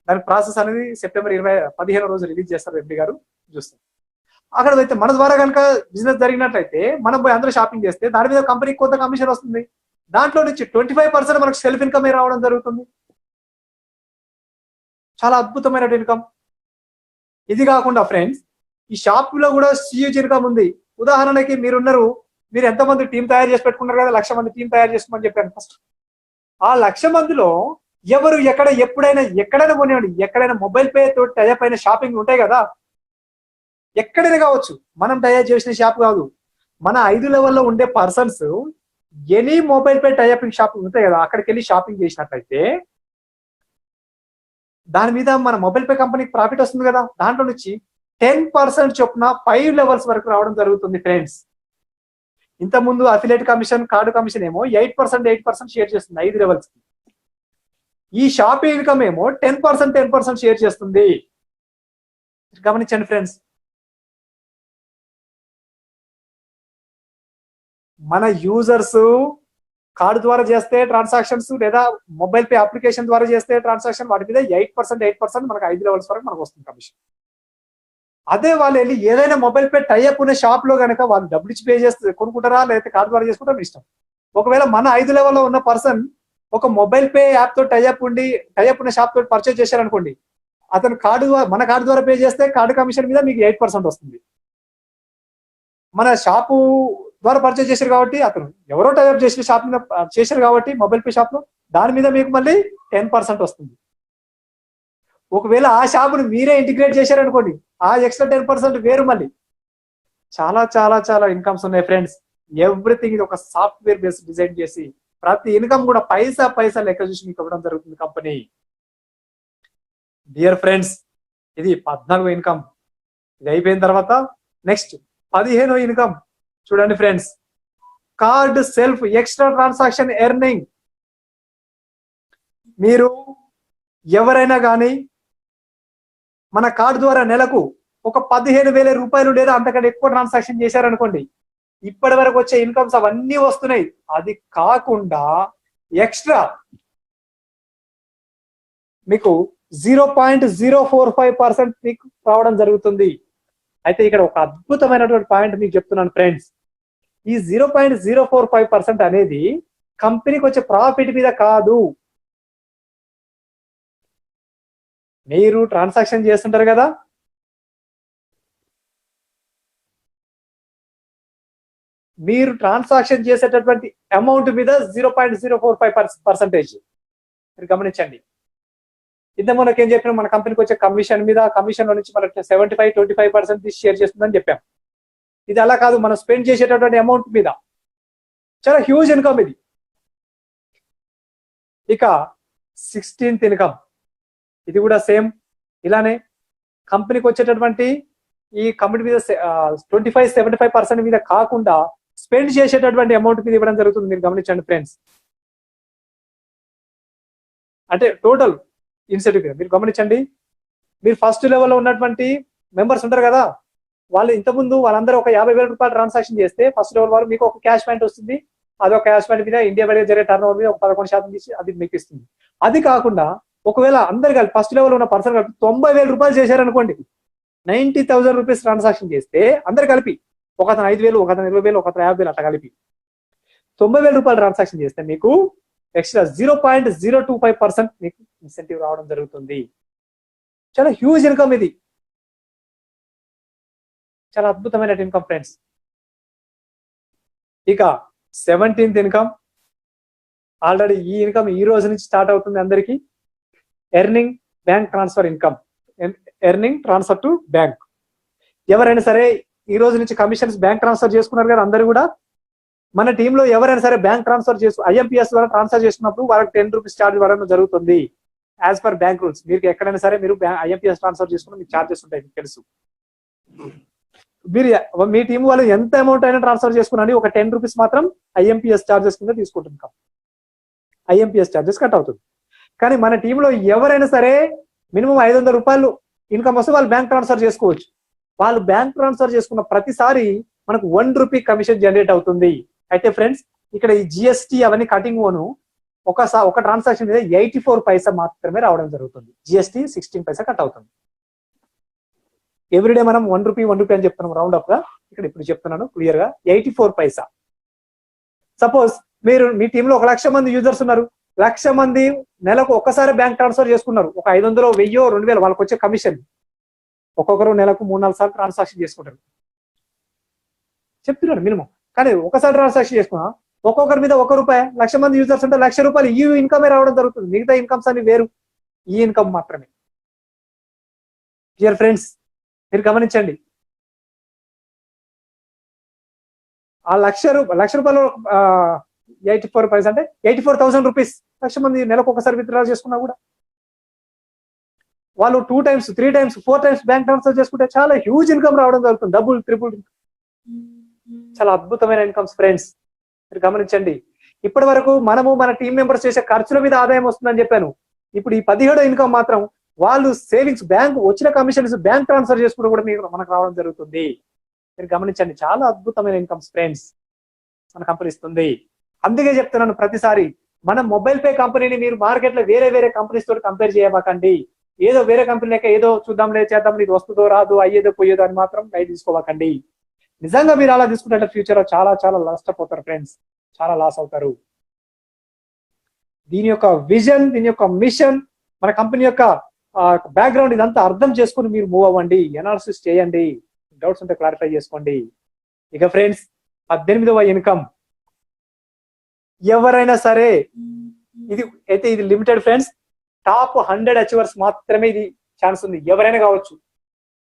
దానికి ప్రాసెస్ అనేది సెప్టెంబర్ 15 రోజు రిలీజ్ చేస్తారు ఎంపీ గారు, చూస్తాం. అక్కడ అయితే మన ద్వారా కనుక బిజినెస్ జరిగినట్లయితే మనం పోయి అందరూ షాపింగ్ చేస్తే దాని మీద కంపెనీకి కొంత కమిషన్ వస్తుంది. దాంట్లో నుంచి 25% మనకు సెల్ఫ్ ఇన్కమ్ రావడం జరుగుతుంది. చాలా అద్భుతమైన ఇన్కమ్. ఇది కాకుండా ఫ్రెండ్స్, ఈ షాప్ లో కూడా హ్యూజ్ ఇన్కమ్ ఉంది. ఉదాహరణకి మీరు ఎంతమంది టీం తయారు చేసి పెట్టుకున్నారు కదా, 1,00,000 మంది టీం తయారు చేసుకోమని చెప్పాను ఫస్ట్. ఆ 1,00,000 మందిలో ఎవరు ఎక్కడైనా కొనివ్వండి, ఎక్కడైనా మొబైల్ పే తోటి టైప్ అయిన షాపింగ్ ఉంటాయి కదా, ఎక్కడైనా కావచ్చు, మనం టైప్ చేసిన షాప్ కాదు, మన 5 లెవెల్లో ఉండే persons any mobile pay typing shopping ఉంటాయి కదా, అక్కడికి వెళ్ళి షాపింగ్ చేసినట్లయితే దాని మీద మన మొబైల్ పే కంపెనీకి ప్రాఫిట్ వస్తుంది కదా, దాంట్లో నుంచి 10% చొప్పున 5 లెవెల్స్ వరకు రావడం జరుగుతుంది ఫ్రెండ్స్. ఇంతకుముందు అఫిలియేట్ కమిషన్, కార్డు కమిషన్ ఏమో 8% షేర్ చేస్తుంది 5 లెవెల్స్ కి. ఈ షాపింగ్ ఇన్కమ్ ఏమో 10% షేర్ చేస్తుంది. గమనించండి ఫ్రెండ్స్. మన యూజర్స్ కార్డు ద్వారా చేస్తే ట్రాన్సాక్షన్స్, లేదా మొబైల్ పే అప్లికేషన్ ద్వారా చేస్తే ట్రాన్సాక్షన్, వాటి మీద 8% మనకు 5 లెవెల్స్ వరకు మనకు వస్తుంది కమిషన్. అదే వాళ్ళు వెళ్ళి ఏదైనా మొబైల్ పే టైఅప్ ఉన్న షాప్ లో కనుక వాళ్ళు డబ్బులు ఇచ్చి పే చేస్తే కొనుక్కుంటారా, లేకపోతే కార్డు ద్వారా చేసుకుంటారా ఇష్టం. ఒకవేళ మన 5 లెవెల్లో ఉన్న పర్సన్ ఒక మొబైల్ పే యాప్ తో టైఅప్ ఉన్న షాప్ తోటి పర్చేజ్ చేశారనుకోండి, అతను మన కార్డు ద్వారా పే చేస్తే కార్డు కమిషన్ మీద మీకు 8% వస్తుంది. మన షాపు ద్వారా పర్చేజ్ చేశారు కాబట్టి, అతను ఎవరో టైఅప్ చేసిన షాప్ మీద చేశారు కాబట్టి మొబైల్ పే షాప్ లో, దాని మీద మీకు మళ్ళీ 10% వస్తుంది. ఒకవేళ ఆ షాపును మీరే ఇంటిగ్రేట్ చేశారనుకోండి, ఆ ఎక్స్ట్రా 10% వేరు. మళ్ళీ చాలా చాలా చాలా ఇన్కమ్స్ ఉన్నాయి ఫ్రెండ్స్. ఎవ్రీథింగ్ ఇది ఒక సాఫ్ట్వేర్ బేస్డ్ డిజైన్ చేసి ప్రతి ఇన్కమ్ కూడా పైసా లెక్క చూసి మీకు ఇవ్వడం జరుగుతుంది కంపెనీ. డియర్ ఫ్రెండ్స్, ఇది 14వ ఇన్కమ్. ఇది అయిపోయిన తర్వాత నెక్స్ట్ 15వ ఇన్కమ్ చూడండి friends. Card self extra transaction earning. మీరు ఎవరైనా కానీ మన కార్డు ద్వారా నెలకు ఒక 15,000 రూపాయలు లేదా అంతకంటే ఎక్కువ ట్రాన్సాక్షన్ చేశారనుకోండి, ఇప్పటి వరకు వచ్చే ఇన్కమ్స్ అవన్నీ వస్తున్నాయి. అది కాకుండా ఎక్స్ట్రా మీకు 0.045% మీకు రావడం జరుగుతుంది. అయితే ఇక్కడ ఒక అద్భుతమైనటువంటి పాయింట్ మీకు చెప్తున్నాను ఫ్రెండ్స్. ఈ 0.045% అనేది కంపెనీకి వచ్చే ప్రాఫిట్ మీద కాదు. మీరు ట్రాన్సాక్షన్ చేస్తుంటారు కదా, మీరు ట్రాన్సాక్షన్ చేసేటటువంటి అమౌంట్ మీద 0.045% మీరు గమనించండి. ఇంత మనకి ఏం చెప్పినా, మన కంపెనీకి వచ్చే కమిషన్ మీద, కమిషన్ లో నుంచి మనకి 75-25% షేర్ చేస్తుందని చెప్పాం. ఇది అలా కాదు, మనం స్పెండ్ చేసేటటువంటి అమౌంట్ మీద. చాలా హ్యూజ్ ఇన్కమ్ ఇది. ఇక 16th ఇన్కమ్, ఇది కూడా సేమ్ ఇలానే కంపెనీకి వచ్చేటటువంటి ఈ కంపెనీ మీద 25-75% మీద కాకుండా స్పెండ్ చేసేటటువంటి అమౌంట్ మీద ఇవ్వడం జరుగుతుంది. మీరు గమనించండి ఫ్రెండ్స్. అంటే టోటల్ ఇన్సెంటివ్ మీరు గమనించండి. మీరు ఫస్ట్ లెవెల్లో ఉన్నటువంటి మెంబర్స్ ఉంటారు కదా, వాళ్ళు ఇంతకుముందు వాళ్ళందరూ ఒక 50,000 రూపాయలు ట్రాన్సాక్షన్ చేస్తే ఫస్ట్ లెవెల్ వాళ్ళు మీకు ఒక క్యాష్ పాయింట్ వస్తుంది. అదొక క్యాష్ పాయింట్ మీద ఇండియా బయట జరిగే టర్న్ ఓవర్ మీద ఒక 11% తీసి అది మీకు ఇస్తుంది. అది కాకుండా ఒకవేళ అందరు కలిపి ఫస్ట్ లెవెల్ ఉన్న పర్సన్ కలిపి 90,000 రూపాయలు చేశారనుకోండి, 90,000 రూపీస్ ట్రాన్సాక్షన్ చేస్తే అందరు కలిపి, ఒక అతను 5,000, ఒక అతను 20,000, ఒక అతను 50,000 అట్లా కలిపి 90,000 రూపాయలు ట్రాన్సాక్షన్ చేస్తే మీకు ఎక్స్ట్రా 0.025% మీకు ఇన్సెంటివ్ రావడం జరుగుతుంది. చాలా హ్యూజ్ ఇన్కమ్ ఇది. చాలా అద్భుతమైన ఇన్కమ్ ఫ్రెండ్స్. ఇక 17th ఇన్కమ్, ఆల్రెడీ ఈ ఇన్కమ్ ఈ రోజు నుంచి స్టార్ట్ అవుతుంది అందరికి. Earning bank transfer income, earning transfer to bank. ఎవరైనా సరే ఈ రోజు నుంచి కమిషన్స్ బ్యాంక్ ట్రాన్స్ఫర్ చేసుకున్నారు కదా అందరు కూడా, మన టీంలో ఎవరైనా సరే బ్యాంక్ ట్రాన్స్ఫర్ చేసు ఐఎంపీఎస్ ద్వారా ట్రాన్స్ఫర్ చేసినప్పుడు వాళ్ళకి 10 రూపీస్ ఛార్జ్ పడడం జరుగుతుంది. As per bank rules. మీరు ఎక్కడైనా సరే మీరు ఐఎంపీఎస్ ట్రాన్స్ఫర్ చేసుకున్న మీకు ఛార్జెస్ ఉంటాయి, మీకు తెలుసు. మీరు మీ టీం వాళ్ళు ఎంత అమౌంట్ అయినా ట్రాన్స్ఫర్ చేసుకున్నాండి, ఒక 10 రూపీస్ మాత్రం ఐఎంపీఎస్ ఛార్జెస్ కింద తీసుకుంటుంది. ఐఎంపీఎస్ ఛార్జెస్ కట్ అవుతుంది. కానీ మన టీంలో ఎవరైనా సరే మినిమం 500 రూపాయలు ఇన్కమ్ వస్తే వాళ్ళు బ్యాంక్ ట్రాన్స్ఫర్ చేసుకోవచ్చు. వాళ్ళు బ్యాంక్ ట్రాన్స్ఫర్ చేసుకున్న ప్రతిసారి మనకు 1 రూపీ కమిషన్ జనరేట్ అవుతుంది. అయితే ఫ్రెండ్స్, ఇక్కడ ఈ జిఎస్టీ అవన్నీ కటింగ్ ఓను ఒక ట్రాన్సాక్షన్ మీద 84 పైసా మాత్రమే రావడం జరుగుతుంది. జిఎస్టీ 16 పైసా కట్ అవుతుంది. ఎవ్రీడే మనం 1 రూపీ అని చెప్తున్నాం రౌండ్ అప్ గా. ఇక్కడ ఇప్పుడు చెప్తున్నాను క్లియర్ గా, 84 పైసా. సపోజ్ మీరు మీ టీంలో 1,00,000 మంది యూజర్స్ ఉన్నారు. 1,00,000 మంది నెలకు ఒక్కసారి బ్యాంక్ ట్రాన్స్ఫర్ చేసుకున్నారు. ఒక 500, 1000, 2000 వాళ్ళకి వచ్చే కమిషన్. ఒక్కొక్కరు నెలకు 3-4 సార్లు ట్రాన్సాక్షన్ చేసుకుంటారు చెప్తున్నారు మినిమం. కానీ ఒకసారి ట్రాన్సాక్షన్ చేసుకున్నా ఒక్కొక్కరి మీద 1 రూపాయి. 1,00,000 మంది యూజర్స్ ఉంటే 1,00,000 రూపాయలు ఈ ఇన్కమే రావడం జరుగుతుంది. మిగతా ఇన్కమ్స్ అన్ని వేరు, ఈ ఇన్కమ్ మాత్రమే. డియర్ ఫ్రెండ్స్, మీరు గమనించండి. ఆ 1,00,000 రూపాయలు 84 పైసా అంటే 84,000 రూపీస్. 1,00,000 మంది నెలకు ఒకసారి విత్డ్రా చేసుకున్నా కూడా వాళ్ళు 2 times, 3 times, 4 times bank transfer చేసుకుంటే చాలా హ్యూజ్ ఇన్కమ్ రావడం జరుగుతుంది. డబుల్, ట్రిపుల్, చాలా అద్భుతమైన ఇన్కమ్స్ ఫ్రెండ్స్. మీరు గమనించండి. ఇప్పటి వరకు మనము మన టీం మెంబర్స్ చేసే ఖర్చుల మీద ఆదాయం వస్తుందని చెప్పాను. ఇప్పుడు ఈ 17 ఇన్కమ్ మాత్రం వాళ్ళు సేవింగ్స్, బ్యాంక్ వచ్చిన కమిషన్స్ బ్యాంక్ ట్రాన్స్ఫర్ చేసుకుంటూ కూడా మనకు రావడం జరుగుతుంది. మీరు గమనించండి, చాలా అద్భుతమైన ఇన్కమ్స్ ఫ్రెండ్స్ మన కంపెనీ ఇస్తుంది. అందుకే చెప్తున్నాను ప్రతిసారి, మన మొబైల్ పే కంపెనీని మీరు మార్కెట్ లో వేరే కంపెనీస్ తోటి కంపేర్ చేయబాకండి. ఏదో వేరే కంపెనీ లెక్క ఏదో చూద్దాంలే చేద్దాం, ఇది వస్తుందో రాదు, అయ్యేదో పోయేదో అని మాత్రం లైట్ తీసుకోబాకండి. నిజంగా మీరు అలా తీసుకుంటే ఫ్యూచర్ లో చాలా నష్టపోతారు ఫ్రెండ్స్, చాలా లాస్ అవుతారు. దీని యొక్క విజన్, దీని యొక్క మిషన్, మన కంపెనీ యొక్క బ్యాక్గ్రౌండ్ ఇదంతా అర్థం చేసుకుని మీరు మూవ్ అవ్వండి, ఎనాలిసిస్ చేయండి, డౌట్స్ ఉంటే క్లారిఫై చేసుకోండి. ఇక ఫ్రెండ్స్, 18వ ఇన్కమ్. ఎవరైనా సరే ఇది లిమిటెడ్ ఫ్రెండ్స్. టాప్ 100 అచీవర్స్ మాత్రమే ఇది ఛాన్స్ ఉంది. ఎవరైనా కావచ్చు.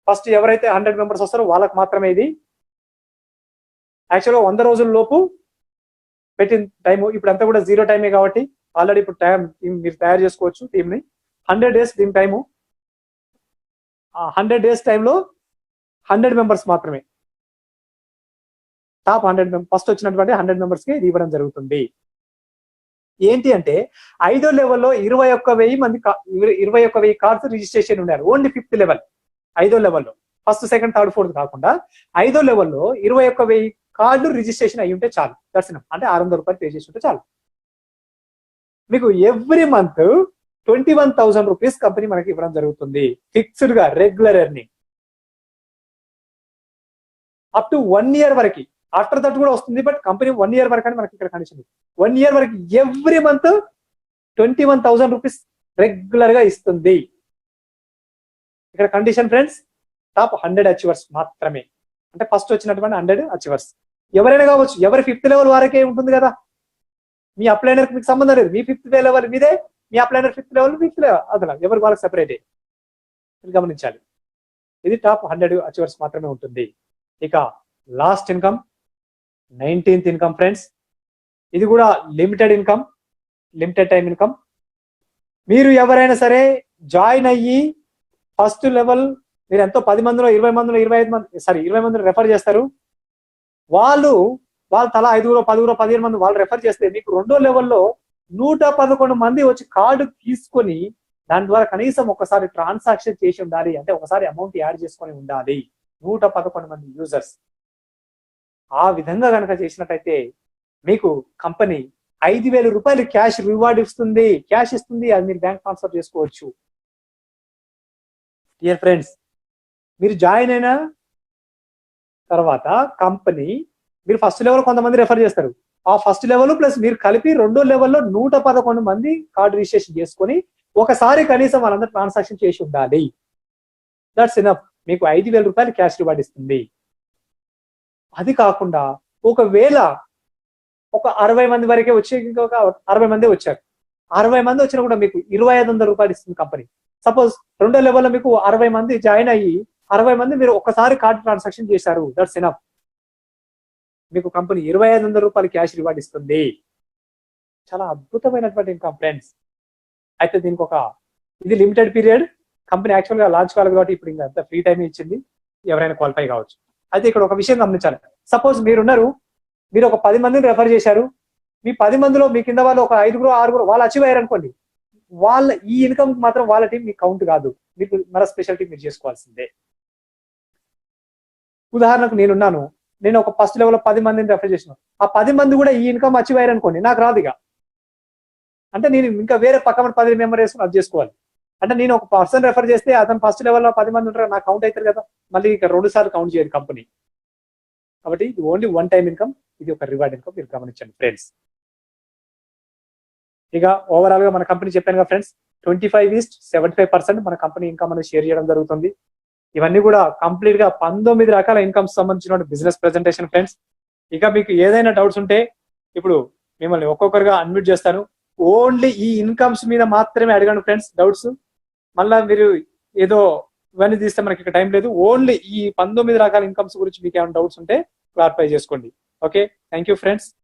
ఫస్ట్ ఎవరైతే 100 మెంబర్స్ వస్తారో వాళ్ళకి మాత్రమే ఇది. యాక్చువల్గా 100 రోజుల లోపు పెట్టిన టైము. ఇప్పుడు అంతా కూడా 0 టైమే కాబట్టి ఆల్రెడీ ఇప్పుడు టైం మీరు తయారు చేసుకోవచ్చు టీమ్ ని. 100 days దీని టైము. 100 days టైంలో 100 మెంబర్స్ మాత్రమే. టాప్ 100 ఫస్ట్ వచ్చినటువంటి 100 మెంబర్స్ కి ఇది ఇవ్వడం జరుగుతుంది. ఏంటి అంటే 5వ లెవెల్లో 21,000 మంది 21,000 కార్డ్స్ రిజిస్ట్రేషన్ ఉన్నారు. Only 5th level. 5వ లెవెల్లో ఫస్ట్, సెకండ్, థర్డ్, ఫోర్త్ కాకుండా 5వ లెవెల్లో 21,000 కార్డులు రిజిస్ట్రేషన్ అయ్యి ఉంటే చాలు. దర్శనం అంటే 600 రూపాయలు పే చేసి ఉంటే చాలు. మీకు ఎవ్రీ మంత్ 21,000 రూపీస్ కంపెనీ మనకి ఇవ్వడం జరుగుతుంది. ఫిక్స్డ్ గా regular earning up to 1 year వరకు. ఆఫ్టర్ దట్ కూడా వస్తుంది, బట్ కంపెనీ 1 year వరకు అని మనకి ఇక్కడ కండిషన్. 1 year వరకు ఎవ్రీ మంత్ 21,000 రూపీస్ రెగ్యులర్ గా ఇస్తుంది. ఇక్కడ కండిషన్ ఫ్రెండ్స్, టాప్ 100 అచీవర్స్ మాత్రమే. అంటే ఫస్ట్ వచ్చినటువంటి 100 అచీవర్స్ ఎవరైనా కావచ్చు. ఎవరి 5th లెవెల్ వారికే ఉంటుంది కదా. మీ అప్లైనర్ మీకు సంబంధం లేదు. మీ 5th లెవెల్ మీదే, మీ అప్లైనర్ 5th లెవెల్ 5th లెవెల్ అదలా ఎవరి వాళ్ళకి సెపరేటే. గమనించాలి. ఇది టాప్ 100 అచీవర్స్ మాత్రమే ఉంటుంది. ఇక last income 19th income friends. ఇది కూడా limited income, limited time income. మీరు ఎవరైనా సరే జాయిన్ అయ్యి ఫస్ట్ లెవెల్ మీరు ఎంతో 10 మందిలో 20 మందిలో 20 మందిని రెఫర్ చేస్తారు. వాళ్ళు తలా 5, 10, 15 మంది వాళ్ళు రెఫర్ చేస్తే మీకు 2వ లెవెల్లో 111 మంది వచ్చి కార్డు తీసుకొని దాని ద్వారా కనీసం ఒకసారి ట్రాన్సాక్షన్ చేసి ఉండాలి. అంటే ఒకసారి అమౌంట్ యాడ్ చేసుకొని ఉండాలి. 111 మంది యూజర్స్. ఆ విధంగా కనుక చేసినట్టయితే మీకు కంపెనీ 5,000 రూపాయలు క్యాష్ రివార్డ్ ఇస్తుంది, క్యాష్ ఇస్తుంది. అది మీరు బ్యాంక్ ట్రాన్స్ఫర్ చేసుకోవచ్చు. డియర్ ఫ్రెండ్స్, మీరు జాయిన్ అయిన తర్వాత కంపెనీ మీరు ఫస్ట్ లెవెల్ కొంతమంది రెఫర్ చేస్తారు. ఆ ఫస్ట్ లెవెల్ ప్లస్ మీరు కలిపి 2వ లెవెల్లో 111 మంది కార్డు రిజిస్ట్రేషన్ చేసుకొని ఒకసారి కనీసం వాళ్ళందరూ ట్రాన్సాక్షన్ చేసి ఉండాలి. That's enough. మీకు 5,000 రూపాయలు క్యాష్ రివార్డ్ ఇస్తుంది. అది కాకుండా ఒకవేళ ఒక 60 మంది వరకే వచ్చి ఇంకొక 60 మంది వచ్చారు. 60 మంది వచ్చినా కూడా మీకు 2,500 రూపాయలు ఇస్తుంది కంపెనీ. సపోజ్ 2వ లెవెల్లో మీకు 60 మంది జాయిన్ అయ్యి 60 మంది మీరు ఒకసారి కార్డు ట్రాన్సాక్షన్ చేశారు. That's enough. మీకు కంపెనీ 2500 రూపాయలు క్యాష్ రివార్డ్ ఇస్తుంది. చాలా అద్భుతమైనటువంటి ఇన్కమ్ ఫ్రెండ్స్. అయితే దీనికి ఇది లిమిటెడ్ పీరియడ్. కంపెనీ యాక్చువల్ గా లాంచ్ కాలేదు కాబట్టి ఇప్పుడు ఇంకా ఫ్రీ టైం ఇచ్చింది, ఎవరైనా క్వాలిఫై కావచ్చు. అయితే ఇక్కడ ఒక విషయం గమనించాలి. సపోజ్ మీరు ఒక 10 మందిని రెఫర్ చేశారు. మీ 10 మందిలో మీ కింద వాళ్ళు ఒక 5గురు 6గురు వాళ్ళు అచీవ్ అయ్యారు అనుకోండి, వాళ్ళ ఈ ఇన్కమ్ మాత్రం వాళ్ళ టీం మీకు కౌంట్ కాదు. మీకు మన స్పెషాలిటీ మీరు చేసుకోవాల్సిందే. ఉదాహరణకు నేను ఒక ఫస్ట్ లెవెల్ 10 మందిని రెఫర్ చేసిన, ఆ 10 మంది కూడా ఈ ఇన్కమ్ అచీవ్ అయ్యారు అనుకోండి, నాకు రాదు ఇక. అంటే నేను ఇంకా వేరే పక్కన 10 మెంబర్ వేసుకుని అది చేసుకోవాలి. అంటే నేను ఒక పర్సన్ రెఫర్ చేస్తే అతను ఫస్ట్ లెవెల్లో 10 మంది ఉంటారు, నాకు కౌంట్ అవుతారు కదా. మళ్ళీ ఇక 2 సార్లు కౌంట్ చేయదు కంపెనీ. కాబట్టి ఇది ఓన్లీ వన్ టైం ఇన్కమ్, ఇది ఒక రివార్డ్ ఇన్కమ్. మీరు గమనించండి ఫ్రెండ్స్. ఇక ఓవరాల్ గా మన కంపెనీ చెప్పాను కదా ఫ్రెండ్స్, 25:75% మన కంపెనీ ఇన్కమ్ అనేది షేర్ చేయడం జరుగుతుంది. ఇవన్నీ కూడా కంప్లీట్ గా 19 రకాల ఇన్కమ్స్ సంబంధించిన బిజినెస్ ప్రెజెంటేషన్ ఫ్రెండ్స్. ఇక మీకు ఏదైనా డౌట్స్ ఉంటే ఇప్పుడు మిమ్మల్ని ఒక్కొక్కరుగా అన్మ్యూట్ చేస్తాను. ఓన్లీ ఈ ఇన్కమ్స్ మీద మాత్రమే అడగండి ఫ్రెండ్స్ డౌట్స్. మళ్ళా మీరు ఏదో ఇవన్నీ తీస్తే మనకి ఇక్కడ టైం లేదు. ఓన్లీ ఈ 19 రకాల ఇన్కమ్స్ గురించి మీకు ఏమైనా డౌట్స్ ఉంటే క్లారిఫై చేసుకోండి. Okay, thank you friends.